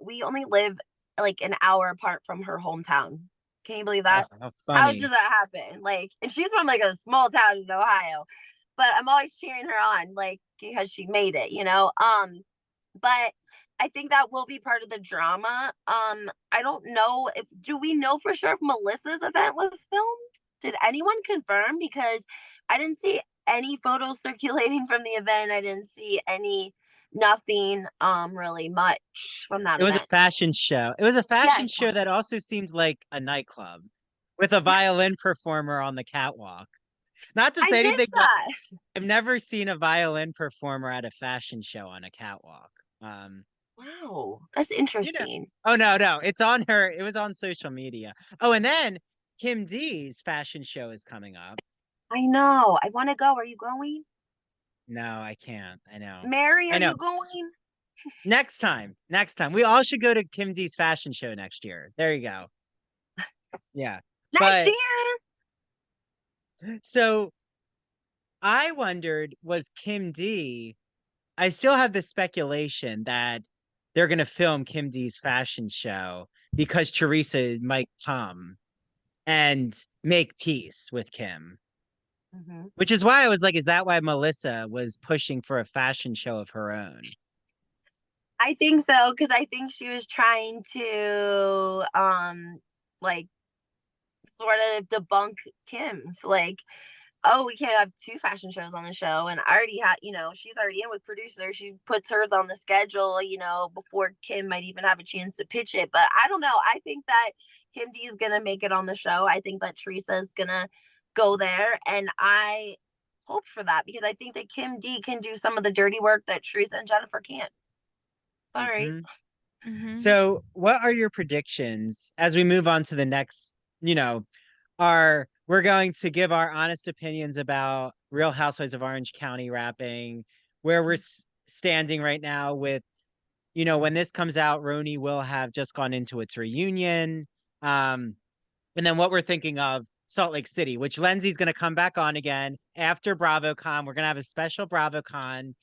we only live like an hour apart from her hometown. Can you believe Oh, that? how How does funny. that happen? Like, and she's from like a small town in Ohio, but I'm always cheering her on, like because she made it, But I think that will be part of the drama. I don't know if do we know for sure if Melissa's event was filmed? Did anyone confirm? Because I didn't see any photos circulating from the event. I didn't see nothing really much from that It was a event. fashion show. It was a fashion Yes. show that also seemed like a nightclub with a violin performer on the catwalk. Not to I say anything, missed but that. I've never seen a violin performer at a fashion show on a catwalk. Um, Wow. That's you know, interesting. oh no, it's on her. It was on social media. Oh, and then Kim D's fashion show is coming up. I know. I want to go. Are you going? No, I can't. I know. Mary, I are know. you going? Next time, we all should go to Kim D's fashion show next year. There you go. Yeah, Next but year. so I wondered, was Kim D? I still have the speculation that they're going to film Kim D's fashion show because Teresa might come and make peace with Kim. Mhm. Which is why I was like, is that why Melissa was pushing for a fashion show of her own? I think so, because I think she was trying to like sort of debunk Kim's like, oh, we can't have two fashion shows on the show. And I already had, she's already in with producer. She puts hers on the schedule, before Kim might even have a chance to pitch it. But I don't know. I think that Kim D is gonna make it on the show. I think that Teresa is gonna go there. And I hope for that because I think that Kim D can do some of the dirty work that Teresa and Jennifer can't. Sorry. Mhm. Mm-hmm. So, what are your predictions as we move on to the next, you know, we're going to give our honest opinions about Real Housewives of Orange County wrapping, where we're standing right now with, when this comes out, RHONY will have just gone into its reunion. And then what we're thinking of Salt Lake City, which Lenzi's going to come back on again after BravoCon. We're going to have a special BravoCon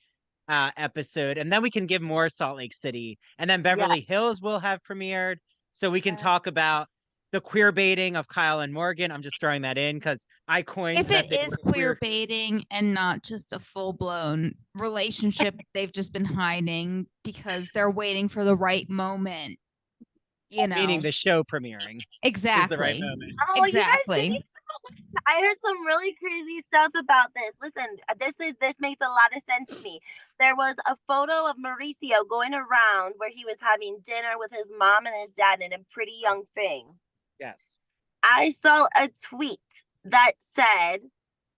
episode, and then we can give more Salt Lake City, and then Yeah. Beverly Hills will have premiered, so we can talk about the queer baiting of Kyle and Morgan. I'm just throwing that in because I coined If that it they is were queer baiting and not just a full-blown relationship they've just been hiding because they're waiting for the right moment, meaning the show premiering is the right Exactly. moment. Oh, you guys Exactly. think so? I heard some really crazy stuff about this. Listen, this makes a lot of sense to me. There was a photo of Mauricio going around where he was having dinner with his mom and his dad and a pretty young thing. Yes. I saw a tweet that said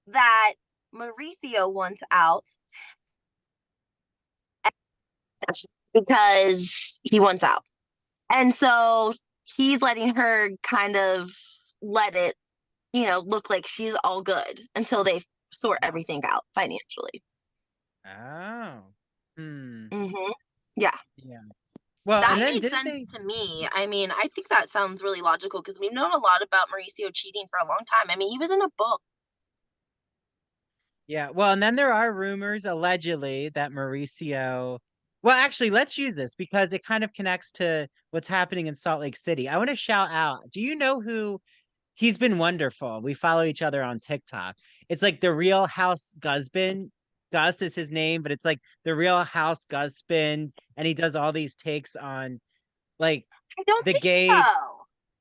that Mauricio wants out because he wants out. And so he's letting her kind of let it, look like she's all good until they sort everything out financially. Oh. Mm-hmm. Yeah. Yeah. Well, That and then made didn't sense they? to me. I mean, I think that sounds really logical because we've known a lot about Mauricio cheating for a long time. I mean, he was in a book. Yeah. Well, and then there are rumors allegedly that Mauricio. Well, actually, let's use this because it kind of connects to what's happening in Salt Lake City. I want to shout out. Do you know who? He's been wonderful. We follow each other on TikTok. It's like the Real House Gusbin. Gus is his name, but it's like the Real House Gusbin, and he does all these takes on like I don't the think so.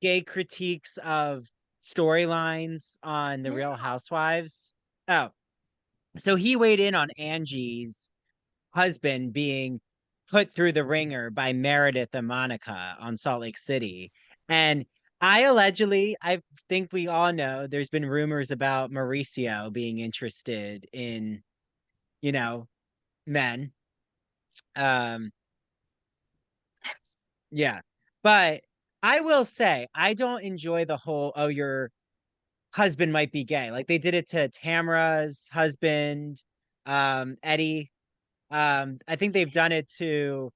gay critiques of storylines on the No. Real Housewives. Oh, so he weighed in on Angie's husband being put through the ringer by Meredith and Monica on Salt Lake City. And I think we all know there's been rumors about Mauricio being interested in, men. Um, yeah. But I will say, I don't enjoy the whole, oh, your husband might be gay. Like they did it to Tamara's husband, Eddie. I think they've done it to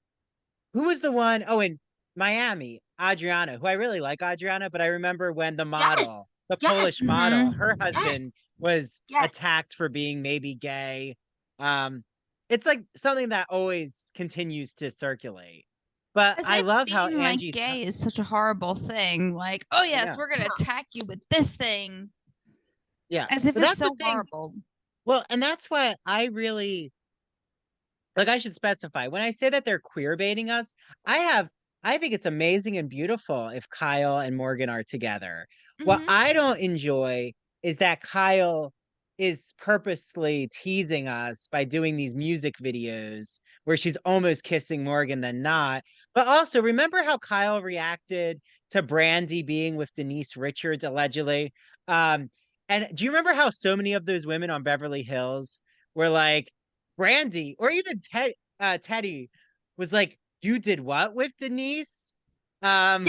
who was the one? Oh, in Miami, Adriana, who I really like Adriana, but I remember when Yes. the Yes. Polish model, Mhm. her Yes. husband was Yes. attacked for being maybe gay. Um, it's like something that always continues to circulate. But As I if love how being like Angie's gay is such a horrible thing. Like, oh I yes, know. we're gonna attack you with this thing. Yeah. As if But it's that's the so thing. horrible. Well, and that's why I really like I should specify when I say that they're queer baiting us, I think it's amazing and beautiful if Kyle and Morgan are together. What Mhm. I don't enjoy is that Kyle is purposely teasing us by doing these music videos where she's almost kissing Morgan than not. But also remember how Kyle reacted to Brandy being with Denise Richards allegedly? And do you remember how so many of those women on Beverly Hills were like Brandy or even Teddy was like, "You did what with Denise?" Yeah. Um,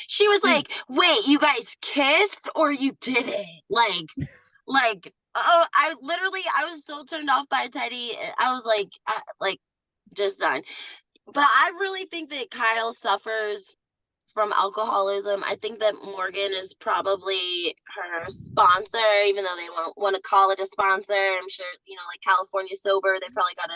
She was dude, like, wait, you guys kissed or you didn't? Oh, I was so turned off by Teddy. I was like, just done. But I really think that Kyle suffers from alcoholism. I think that Morgan is probably her sponsor, even though they won't want to call it a sponsor. I'm sure, like California Sober, they probably got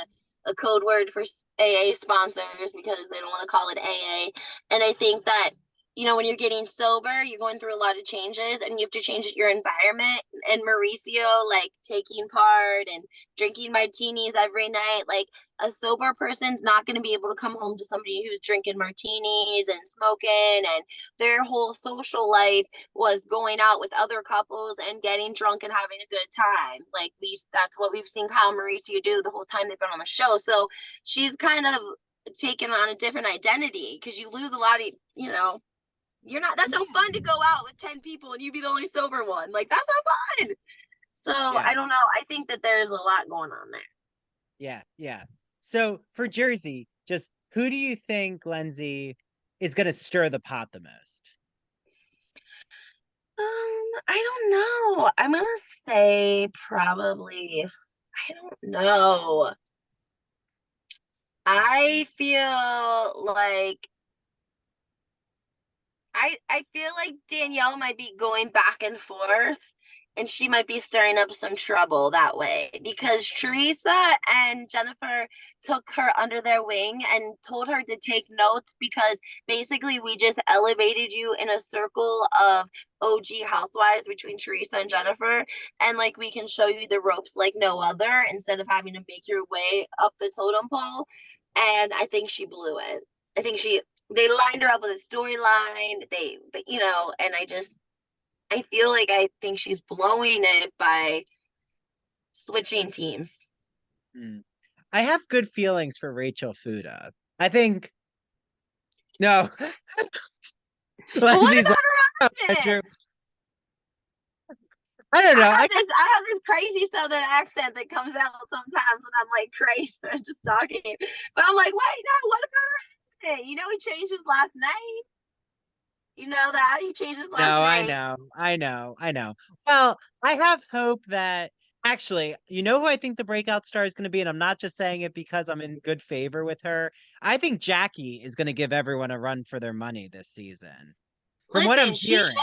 a code word for AA sponsors because they don't want to call it AA. And I think that when you're getting sober, you're going through a lot of changes and you have to change your environment. And Mauricio, like taking part and drinking martinis every night, like a sober person's not going to be able to come home to somebody who's drinking martinis and smoking, and their whole social life was going out with other couples and getting drunk and having a good time. Like that's what we've seen Kyle and Mauricio do the whole time they've been on the show. So she's kind of taken on a different identity, because you lose a lot of, you're not, that's no fun to go out with 10 people and you be the only sober one. Like, that's not fun. So I don't know. I think that there's a lot going on there. Yeah, yeah. So for Jersey, just who do you think, Lenzi, is going to stir the pot the most? I don't know. I'm gonna say probably, I don't know. I feel like I feel like Danielle might be going back and forth, and she might be stirring up some trouble that way, because Teresa and Jennifer took her under their wing and told her to take notes, because basically we just elevated you in a circle of OG housewives between Teresa and Jennifer, and like we can show you the ropes like no other, instead of having to make your way up the totem pole. And I think she blew it. I think they lined her up with a storyline. And I feel like I think she's blowing it by switching teams. I have good feelings for Rachel Fuda. I think no. What about her husband? I don't know. I have this crazy Southern accent that comes out sometimes when I'm like crazy and just talking. But I'm like, wait, no, what about her husband? He changed his last name. You know that? He changed his last name. No, I know. Well, I have hope that actually, you know who I think the breakout star is going to be, and I'm not just saying it because I'm in good favor with her. I think Jackie is going to give everyone a run for their money this season. From what I'm hearing.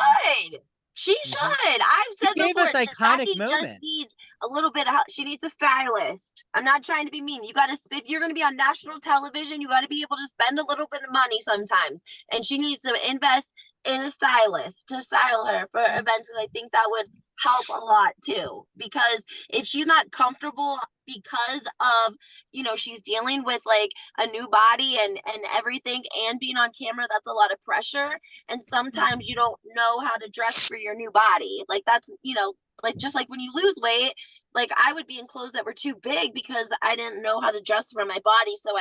She should. I've said gave before, us iconic Jackie moments. just needs a little bit of, she needs a stylist. I'm not trying to be mean. If you're going to be on national television, you got to be able to spend a little bit of money sometimes. And she needs to invest in a stylist to style her for events. And I think that would help a lot too, because if she's not comfortable because of, she's dealing with like a new body and everything, and being on camera, that's a lot of pressure. And sometimes you don't know how to dress for your new body. Like that's, like just like when you lose weight, like I would be in clothes that were too big because I didn't know how to dress for my body. So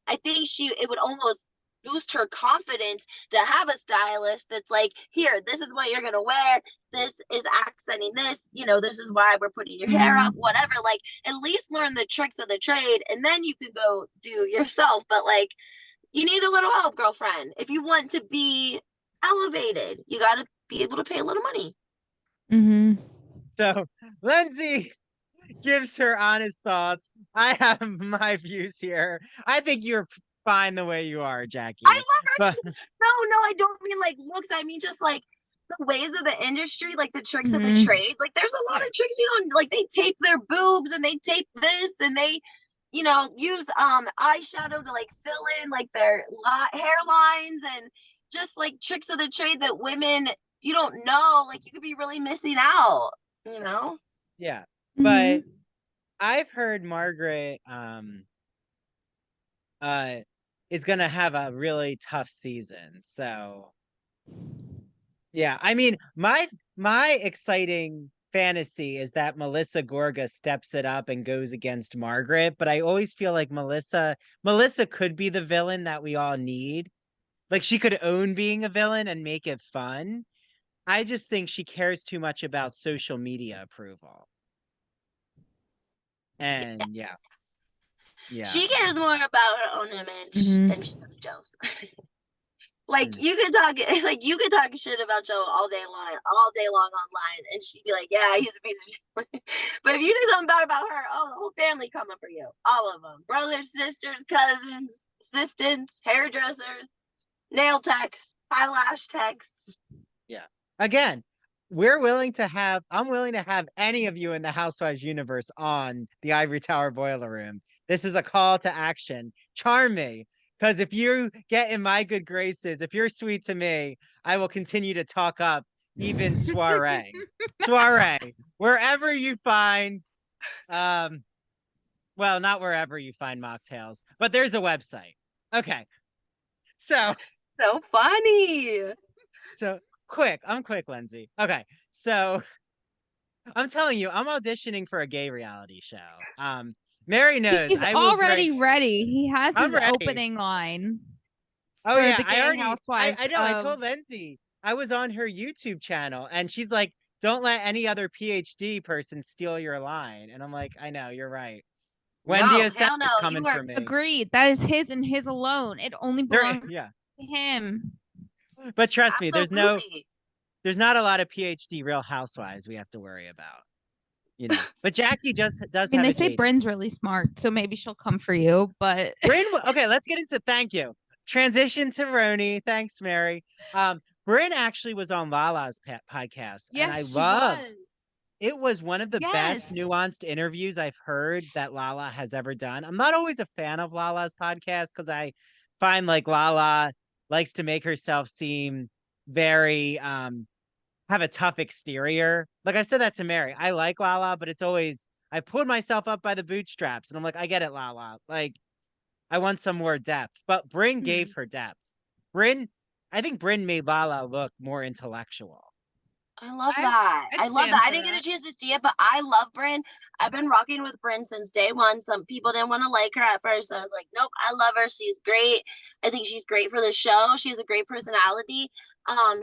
I think it would almost boost her confidence to have a stylist that's like, here, this is what you're going to wear. This is accenting this, this is why we're putting your hair up, whatever. Like, at least learn the tricks of the trade, and then you can go do yourself. But like, you need a little help, girlfriend. If you want to be elevated, you got to be able to pay a little money. So Lenzi gives her honest thoughts. I have my views here. I think you're fine the way you are, Jackie. I love her. No, I don't mean like looks. I mean just like the ways of the industry, like the tricks of the trade. Like there's a lot of tricks, like they tape their boobs and they tape this and they, use eyeshadow to like fill in like their hairlines, and just like tricks of the trade that women, you don't know, like you could be really missing out, Yeah. But I've heard Margaret is gonna have a really tough season. So yeah, I mean, my exciting fantasy is that Melissa Gorga steps it up and goes against Margaret, but I always feel like Melissa could be the villain that we all need. Like she could own being a villain and make it fun. I just think she cares too much about social media approval. And yeah. She cares more about her own image than she does Joe's. Like you could talk shit about Joe all day long online, and she'd be like, "Yeah, he's a piece of shit." But if you say something bad about her, oh, the whole family coming for you, all of them, brothers, sisters, cousins, assistants, hairdressers, nail techs, eyelash techs. Yeah. Again, I'm willing to have any of you in the Housewives universe on the Ivory Tower Boiler Room. This is a call to action. Charm me. Because if you get in my good graces, if you're sweet to me, I will continue to talk up even soiree. Soiree. Wherever you find well, not wherever you find mocktails, but there's a website. Okay. So So funny. I'm quick, Lenzi. Okay. So I'm telling you, I'm auditioning for a gay reality show. Mary knows He's I will bring already ready. He has I'm his ready. opening line Oh for yeah, the gay housewives I know, I of told Lenzi I was on her YouTube channel and she's like, don't let any other PhD person steal your line. And I'm like, I know, you're right. Wendy No, Osef hell no. is coming You are for me. agreed. That is his and his alone. It only belongs Yeah. to him. But trust me, absolutely. there's not a lot of PhD real housewives we have to worry about. You know. But Jackie just I does mean, have they a say JD. Brynn's really smart, so maybe she'll come for you. But Brynn, okay, let's get into thank you. Transition to RHONY. Thanks, Mary. Brynn actually was on Lala's podcast, and I yes, she loved was. it. Was one of the best Yes. nuanced interviews I've heard that Lala has ever done. I'm not always a fan of Lala's podcast because I find like Lala likes to make herself seem very have a tough exterior. Like I said that to Mary. I like Lala, but it's always I pulled myself up by the bootstraps, and I'm like, I get it, Lala. Like I want some more depth. But Brynn gave Mhm. her depth. Brynn, I think Brynn made Lala look more intellectual. I love I that. I'd I love stand that. I for didn't get a that. chance to see it, but I love Brynn. I've been rocking with Brynn since day one. Some people didn't want to like her at first. I was like, nope, I love her. She's great. I think she's great for the show. She has a great personality.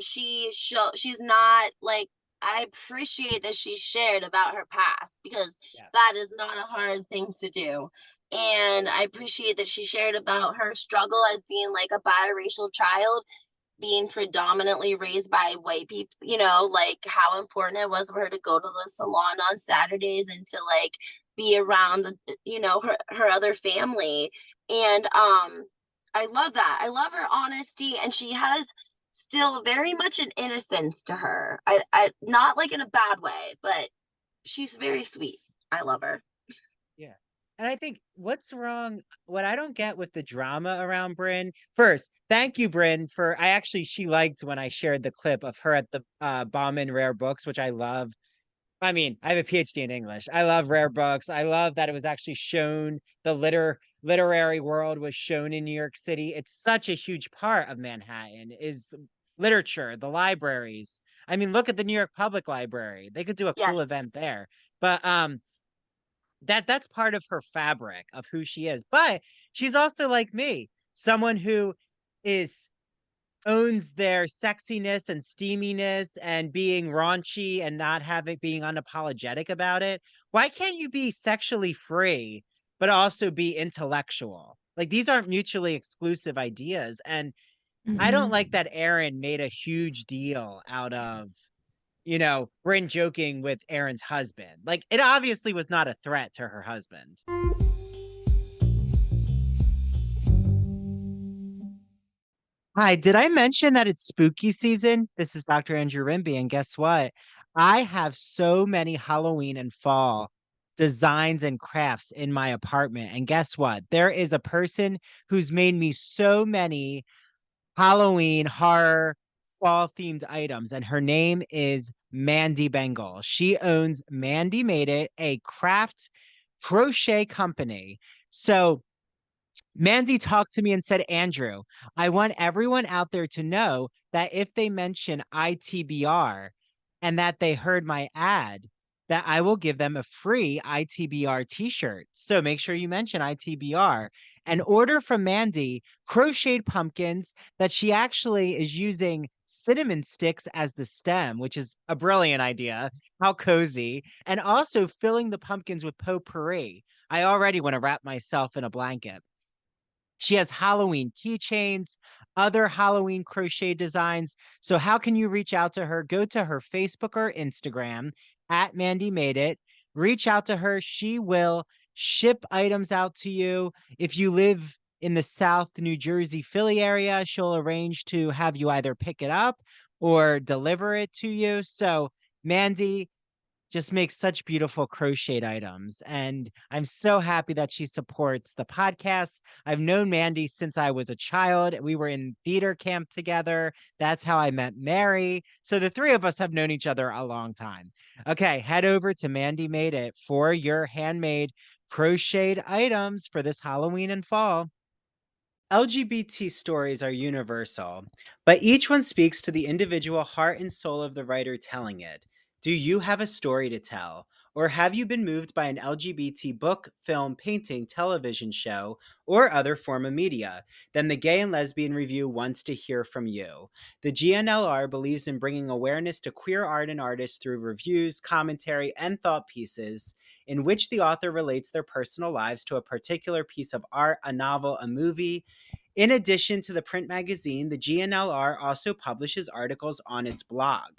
She's not like I appreciate that she shared about her past because Yes. that is not a hard thing to do. And I appreciate that she shared about her struggle as being like a biracial child, being predominantly raised by white people, like how important it was for her to go to the salon on Saturdays and to like be around, her other family. And I love that. I love her honesty, and she has still very much an innocence to her. I not like in a bad way, but she's very sweet. I love her. Yeah. And I think what's wrong, what I don't get with the drama around Brynn, first, thank you, Brynn, she liked when I shared the clip of her at the Bauman Rare Books, which I love. I mean, I have a PhD in English. I love rare books. I love that it was actually shown, the literary world was shown in New York City. It's such a huge part of Manhattan is literature, the libraries. I mean, look at the New York Public Library. They could do a Yes. cool event there. But that's part of her fabric of who she is. But she's also like me, someone who is owns their sexiness and steaminess and being raunchy and not having being unapologetic about it. Why can't you be sexually free but also be intellectual? Like these aren't mutually exclusive ideas. And I don't like Mhm. that Erin made a huge deal out of Brynn joking with Erin's husband. Like it obviously was not a threat to her husband. Hi, did I mention that it's spooky season? This is Dr. Andrew Rimby, and guess what? I have so many Halloween and fall designs and crafts in my apartment. And guess what? There is a person who's made me so many Halloween horror fall themed items, and her name is Mandy Bengal. She owns Mandy Made It, a craft crochet company. So Mandy talked to me and said, Andrew, I want everyone out there to know that if they mention ITBR and that they heard my ad, that I will give them a free ITBR t-shirt. So make sure you mention ITBR and order from Mandy crocheted pumpkins that she actually is using cinnamon sticks as the stem, which is a brilliant idea. How cozy. And also filling the pumpkins with potpourri. I already want to wrap myself in a blanket. She has Halloween keychains, other Halloween crochet designs. So how can you reach out to her? Go to her Facebook or Instagram at Mandy Made It. Reach out to her. She will ship items out to you. If you live in the South New Jersey, Philly area, she'll arrange to have you either pick it up or deliver it to you. So Mandy, just makes such beautiful crocheted items. And I'm so happy that she supports the podcast. I've known Mandy since I was a child. We were in theater camp together. That's how I met Mary. So the three of us have known each other a long time. Okay, head over to Mandy Made It for your handmade crocheted items for this Halloween and fall. LGBT stories are universal, but each one speaks to the individual heart and soul of the writer telling it. Do you have a story to tell? Or have you been moved by an LGBT book, film, painting, television show, or other form of media? Then the Gay and Lesbian Review wants to hear from you. The GNLR believes in bringing awareness to queer art and artists through reviews, commentary, and thought pieces in which the author relates their personal lives to a particular piece of art, a novel, a movie. In addition to the print magazine, the GNLR also publishes articles on its blog.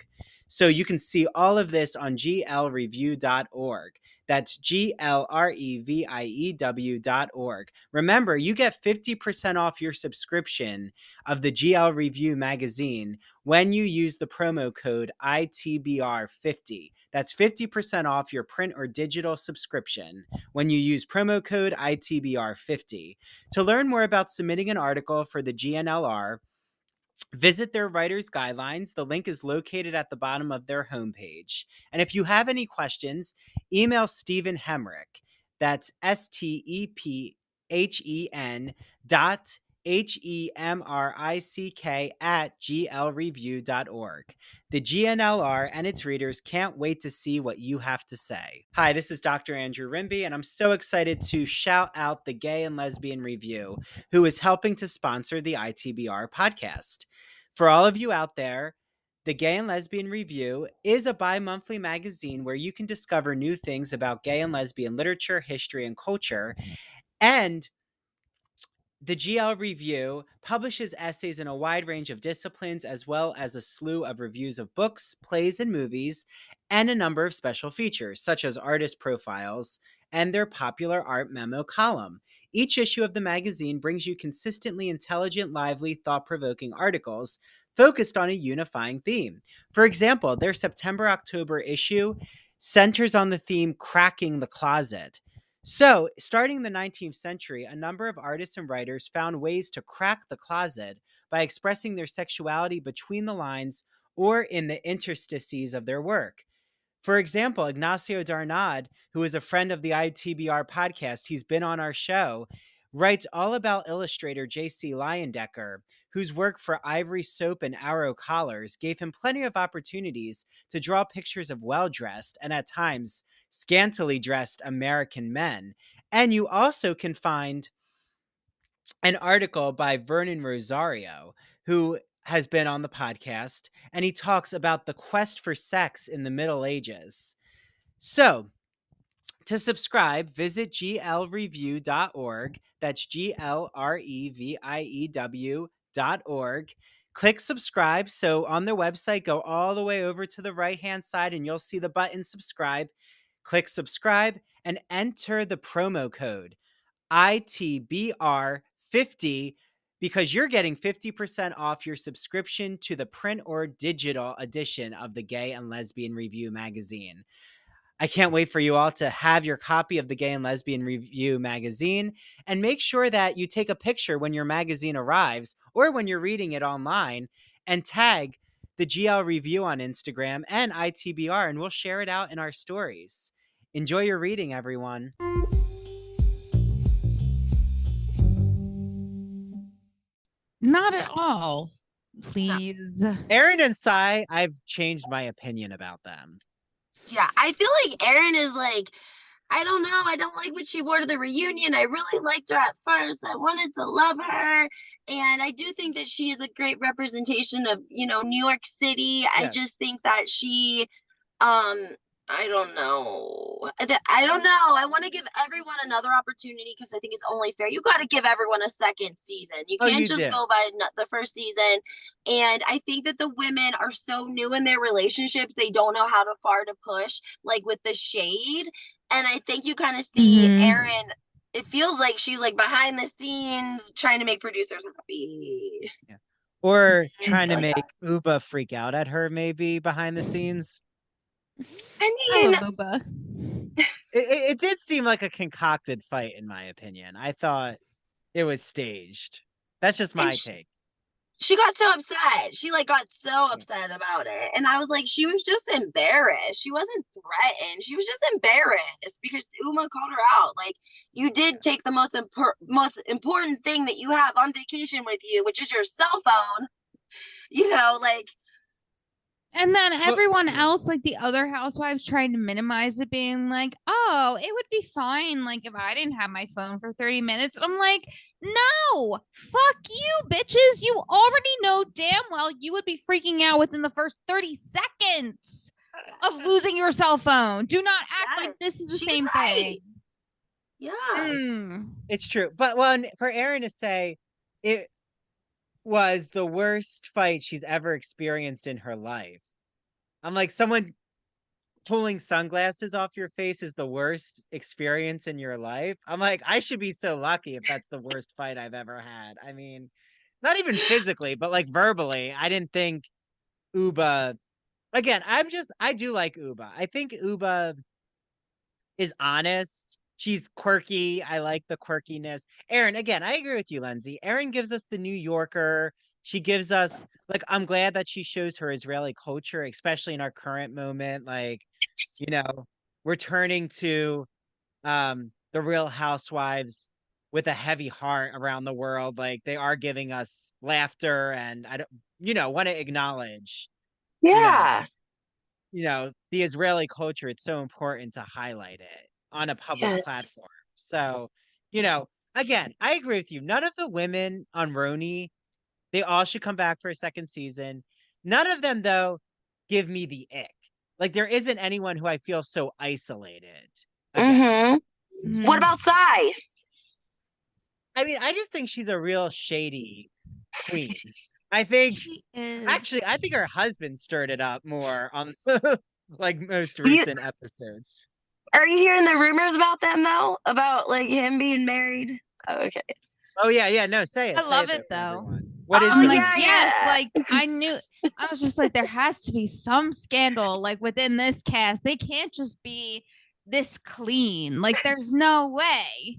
So you can see all of this on glreview.org. That's glreview.org. Remember, you get 50% off your subscription of the GL Review magazine when you use the promo code ITBR50. That's 50% off your print or digital subscription when you use promo code ITBR50. To learn more about submitting an article for the GNLR, visit their writer's guidelines. The link is located at the bottom of their homepage. And if you have any questions, email Stephen Hemrick. That's STEPHEN dot HEMRICK at glreview.org. The GNLR and its readers can't wait to see what you have to say. Hi, this is Dr. Andrew Rimby, and I'm so excited to shout out the Gay and Lesbian Review, who is helping to sponsor the ITBR podcast. For all of you out there, the Gay and Lesbian Review is a bi-monthly magazine where you can discover new things about gay and lesbian literature, history, and culture. And the GL Review publishes essays in a wide range of disciplines, as well as a slew of reviews of books, plays, and movies, and a number of special features, such as artist profiles and their popular art memo column. Each issue of the magazine brings you consistently intelligent, lively, thought-provoking articles focused on a unifying theme. For example, their September-October issue centers on the theme Cracking the Closet. So, starting in the 19th century, a number of artists and writers found ways to crack the closet by expressing their sexuality between the lines or in the interstices of their work. For example, Ignacio Darnad, who is a friend of the ITBR podcast, he's been on our show, writes all about illustrator J.C. Leyendecker, whose work for Ivory Soap and Arrow Collars gave him plenty of opportunities to draw pictures of well-dressed and at times scantily dressed American men. And you also can find an article by Vernon Rosario, who has been on the podcast, and he talks about the quest for sex in the Middle Ages. So, to subscribe, visit glreview.org. That's glreview.org. Click subscribe. So on their website, go all the way over to the right-hand side and you'll see the button subscribe. Click subscribe and enter the promo code ITBR50 because you're getting 50% off your subscription to the print or digital edition of the Gay and Lesbian Review magazine. I can't wait for you all to have your copy of the Gay and Lesbian Review magazine, and make sure that you take a picture when your magazine arrives or when you're reading it online and tag the GL Review on Instagram and ITBR, and we'll share it out in our stories. Enjoy your reading, everyone. Not at all. Please. Erin and Sai, I've changed my opinion about them. Yeah, I feel like Erin is like, I don't know. I don't like what she wore to the reunion. I really liked her at first. I wanted to love her. And I do think that she is a great representation of, New York City. Yes. I just think that she, I don't know. I don't know. I want to give everyone another opportunity because I think it's only fair. You got to give everyone a second season. You can't go by the first season. And I think that the women are so new in their relationships. They don't know how far to push, like with the shade. And I think you kind of see Erin. It feels like she's like behind the scenes trying to make producers happy. Yeah. Or trying to make Uba freak out at her maybe behind the scenes. I I mean, love Uba. It did seem like a concocted fight, in my opinion. I thought it was staged. That's just and my take. she got so upset. She like got so Yeah. upset about it. And I was like, she was just embarrassed. She wasn't threatened. She was just embarrassed because Uma called her out. Like, you did take the most important thing that you have on vacation with you, which is your cell phone. Like, And then Well, everyone yeah. else, like the other housewives, trying to minimize it, being like, oh, it would be fine. Like, if I didn't have my phone for 30 minutes. I'm like, no, fuck you, bitches. You already know damn well you would be freaking out within the first 30 seconds of losing your cell phone. Do not act like this is the she's same right. thing. Yeah. It's true. But one for Erin to say it was the worst fight she's ever experienced in her life. I'm like, someone pulling sunglasses off your face is the worst experience in your life. I'm like, I should be so lucky if that's the worst fight I've ever had. I mean, not even physically, but like verbally. I didn't think Uba again, I do like Uba. I think Uba is honest. She's quirky. I like the quirkiness. Erin, again, I agree with you, Lenzi. Erin gives us the New Yorker. She gives us like I'm glad that she shows her Israeli culture, especially in our current moment. Like, you know, we're turning to the real housewives with a heavy heart around the world. Like they are giving us laughter and I don't want to acknowledge, you know, Yeah. the Israeli culture. It's so important to highlight it on a public Yes. platform. So, again, I agree with you. None of the women on RHONY, they all should come back for a second season. None of them, though, give me the ick. Like there isn't anyone who I feel so isolated against. What about Sai? I mean, I just think she's a real shady queen. I think She is. Actually, I think her husband stirred it up more on the like most recent episodes. Are you hearing the rumors about them though? About like him being married? Oh, okay. Oh yeah, no, say it. I Say love it it for though. everyone. What is Oh the I'm like, news? yes, yeah. like I knew. I was just like, there has to be some scandal like within this cast. They can't just be this clean. Like, there's no way.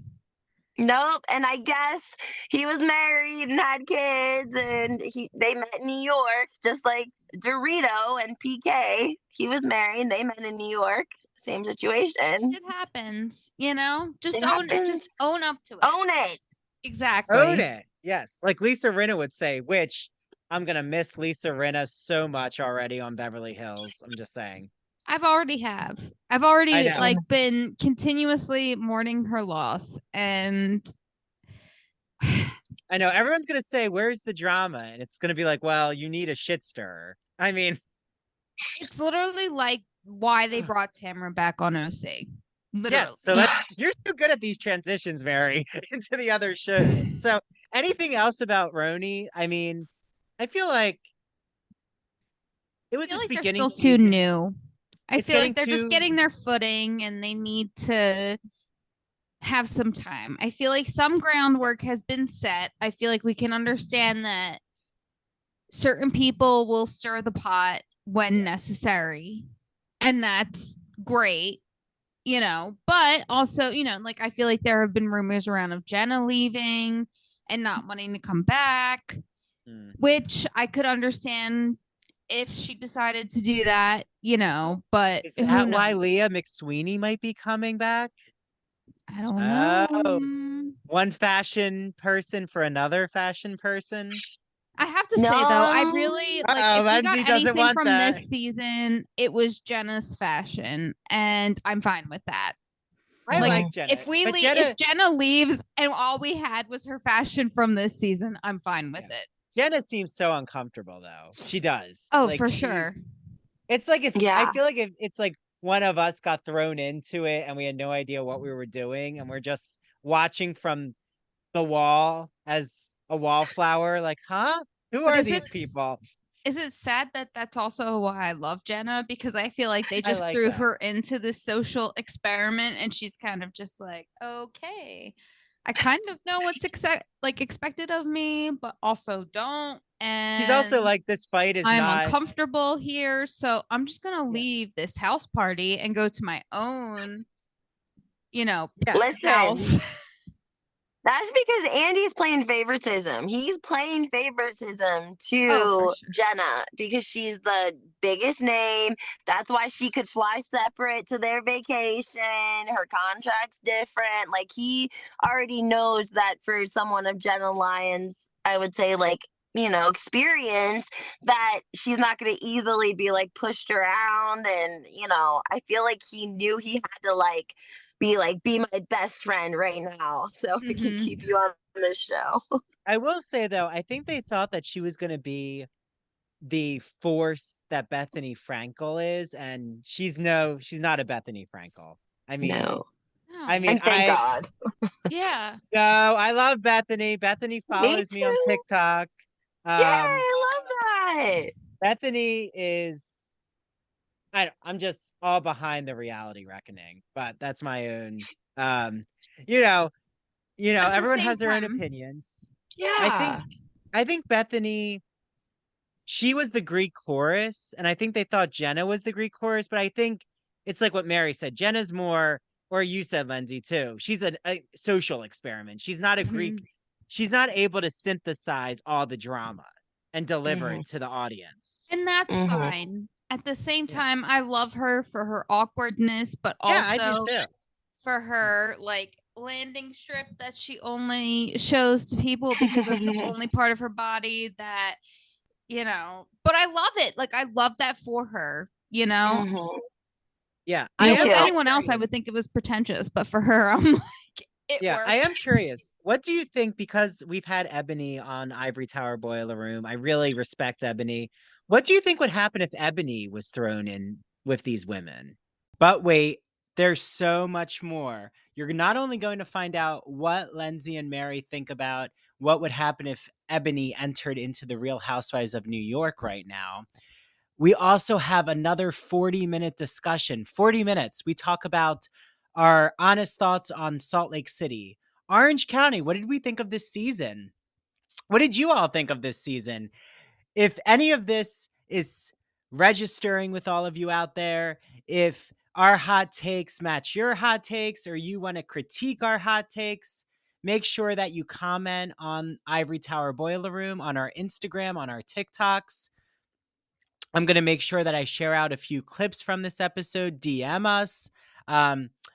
Nope. And I guess he was married and had kids, and they met in New York, just like Dorito and PK. He was married, they met in New York. Same situation. It happens, you know. Just Shit own it. happens. Just own up to it. Own it. Exactly. Own it. Yes, like Lisa Rinna would say. Which I'm gonna miss Lisa Rinna so much already on Beverly Hills. I'm just saying. I've already I know. like been continuously mourning her loss, and I know everyone's gonna say, "Where's the drama?" And it's gonna be like, "Well, you need a shit stirrer." I mean, it's literally like why they brought Tamara back on OC. Literally. yes. So you're so good at these transitions, Mary, into the other shows. So anything else about RHONY? I mean, I feel like it I was feel its like they're beginning still too season. new. I It's feel getting like they're just too getting their footing and they need to have some time. I feel like some groundwork has been set. I feel like we can understand that certain people will stir the pot when necessary, and that's great, but also, like I feel like there have been rumors around of Jenna leaving and not wanting to come back, which I could understand if she decided to do that, but Is who that knows? why Leah McSweeney might be coming back? I don't Oh, know. one fashion person for another fashion person. I have to say though, I No. really like Uh-oh, if we got Lindsay doesn't anything want from that. this season, it was Jenna's fashion, and I'm fine with that. I like Jenna, If we but leave, if Jenna leaves and all we had was her fashion from this season, I'm fine with it. Jenna seems so uncomfortable though. She does. Oh, Like for sure. it's like if I Yeah. feel like if it's like one of us got thrown into it and we had no idea what we were doing and we're just watching from the wall as a wallflower, like, huh? Who But are these people? is it sad that that's also why I love Jenna? Because I feel like they I just like threw that. her into this social experiment and she's kind of just like, okay, I kind of know what's expected of me, but also don't. and He's also like, this fight is I'm not. uncomfortable here, so I'm just gonna leave this house party and go to my own, Yeah. house. Listen, that's because Andy's playing favoritism. He's playing favoritism Oh, for to sure. Jenna because she's the biggest name. That's why she could fly separate to their vacation. Her contract's different. Like, he already knows that for someone of Jenna Lyon's, I would say, like, experience, that she's not going to easily be like pushed around. And, I feel like he knew he had to be my best friend right now so I can keep you on the show. I will say though, I think they thought that she was going to be the force that Bethenny Frankel is, and she's not a Bethenny Frankel. I mean, No. No. And thank God. Yeah. no, I love Bethenny. Bethenny Me follows me on too. TikTok. Yeah, I love that. Bethany is, I'm just all behind the reality reckoning, but that's my own. You know, At the everyone same has their own time, opinions. Yeah. I think Bethany, she was the Greek chorus, and I think they thought Jenna was the Greek chorus, but I think it's like what Mary said. Jenna's more, or you said, Lenzi, too. She's a social experiment. She's not a Greek. She's not able to synthesize all the drama and deliver it to the audience. and that's Mhm. fine. At the same Yeah. time, I love her for her awkwardness, but Yeah, I do also too. for her like landing strip that she only shows to people because that's the only part of her body that but I love it. Like, I love that for her. Mhm. Yeah, Me For too. anyone else, I would think it was pretentious, but for her, I'm like, it Yeah, works. I am curious. What do you think? Because we've had Ebony on Ivory Tower Boiler Room. I really respect Ebony. What do you think would happen if Ebony was thrown in with these women? But wait, there's so much more. You're not only going to find out what Lenzi and Mary think about what would happen if Ebony entered into the Real Housewives of New York right now. We also have another 40-minute discussion. 40 minutes. We talk about our honest thoughts on Salt Lake City. Orange County, what did we think of this season? What did you all think of this season? If any of this is registering with all of you out there, if our hot takes match your hot takes, or you want to critique our hot takes, make sure that you comment on Ivory Tower Boiler Room, on our Instagram, on our TikToks. I'm going to make sure that I share out a few clips from this episode. DM us.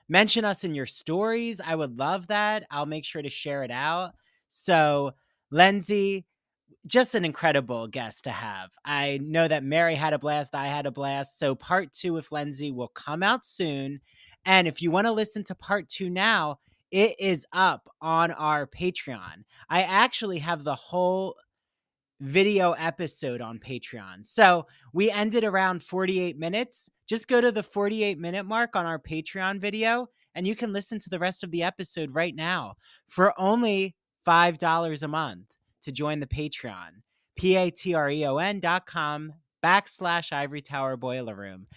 Mention us in your stories. I would love that. I'll make sure to share it out. So, Lenzi, just an incredible guest to have. I know that Mary had a blast. I had a blast. So part 2 with Lenzi will come out soon. And if you want to listen to part 2 now, it is up on our Patreon. I actually have the whole video episode on Patreon. So we ended around 48 minutes. Just go to the 48-minute mark on our Patreon video and you can listen to the rest of the episode right now for only $5 a month to join the Patreon. patreon.com/Ivory Tower Boiler Room.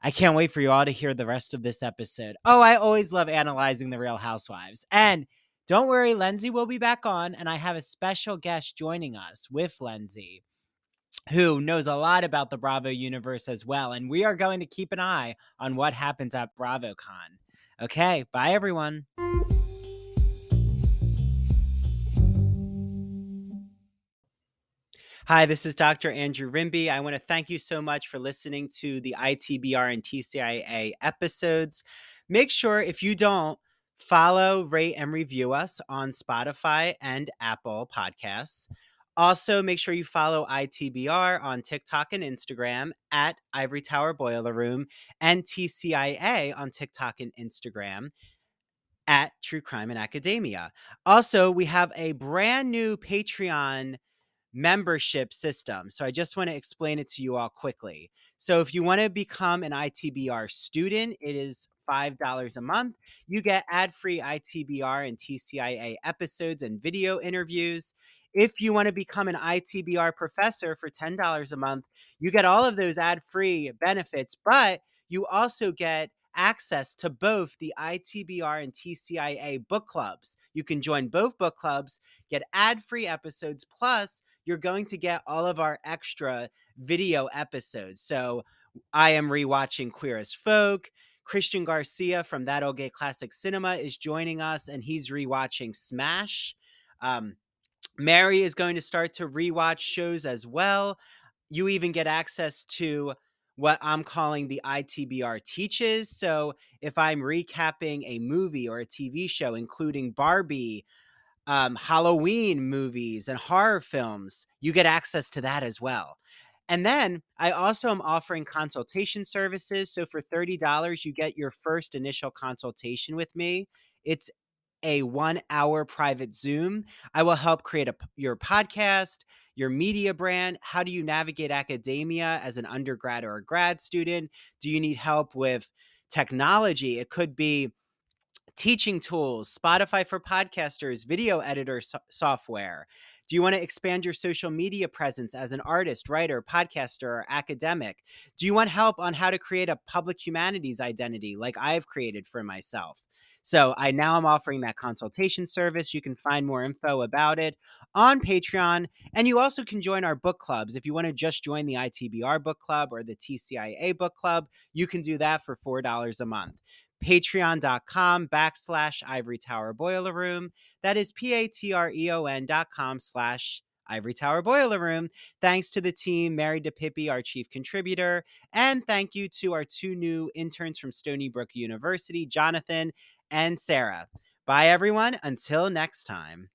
I can't wait for you all to hear the rest of this episode. Oh, I always love analyzing the Real Housewives. And don't worry, Lenzi will be back on, and I have a special guest joining us with Lenzi, who knows a lot about the Bravo universe as well. And we are going to keep an eye on what happens at BravoCon. Okay, bye everyone. Hi, this is Dr. Andrew Rimby. I want to thank you so much for listening to the ITBR and TCIA episodes. Make sure, if you don't, follow, rate, and review us on Spotify and Apple Podcasts. Also, make sure you follow ITBR on TikTok and Instagram at Ivory Tower Boiler Room, and TCIA on TikTok and Instagram at True Crime and Academia. Also, we have a brand new Patreon membership system. So I just want to explain it to you all quickly. So if you want to become an ITBR student, it is $5 a month. You get ad-free ITBR and TCIA episodes and video interviews. If you want to become an ITBR professor for $10 a month, you get all of those ad-free benefits, but you also get access to both the ITBR and TCIA book clubs. You can join both book clubs, get ad-free episodes, plus you're going to get all of our extra video episodes. So I am rewatching Queer as Folk. Christian Garcia from That Old Gay Classic Cinema is joining us, and he's rewatching Smash. Mary is going to start to rewatch shows as well. You even get access to what I'm calling the ITBR tches. So if I'm recapping a movie or a TV show, including Barbie, Halloween movies, and horror films, you get access to that as well. And then I also am offering consultation services. So for $30, you get your first initial consultation with me. It's a 1 hour private Zoom. I will help create your podcast, your media brand. How do you navigate academia as an undergrad or a grad student? Do you need help with technology? It could be teaching tools, Spotify for podcasters, video editor software. Do you want to expand your social media presence as an artist, writer, podcaster, or academic? Do you want help on how to create a public humanities identity like I've created for myself? So I'm offering that consultation service. You can find more info about it on Patreon. And you also can join our book clubs. If you want to just join the ITBR book club or the TCIA book club, you can do that for $4 a month. Patreon.com/Ivory Tower Boiler Room. That is patreon.com/Ivory Tower Boiler Room. Thanks to the team, Mary DePippi, our chief contributor. And thank you to our 2 new interns from Stony Brook University, Jonathan and Sarah. Bye, everyone. Until next time.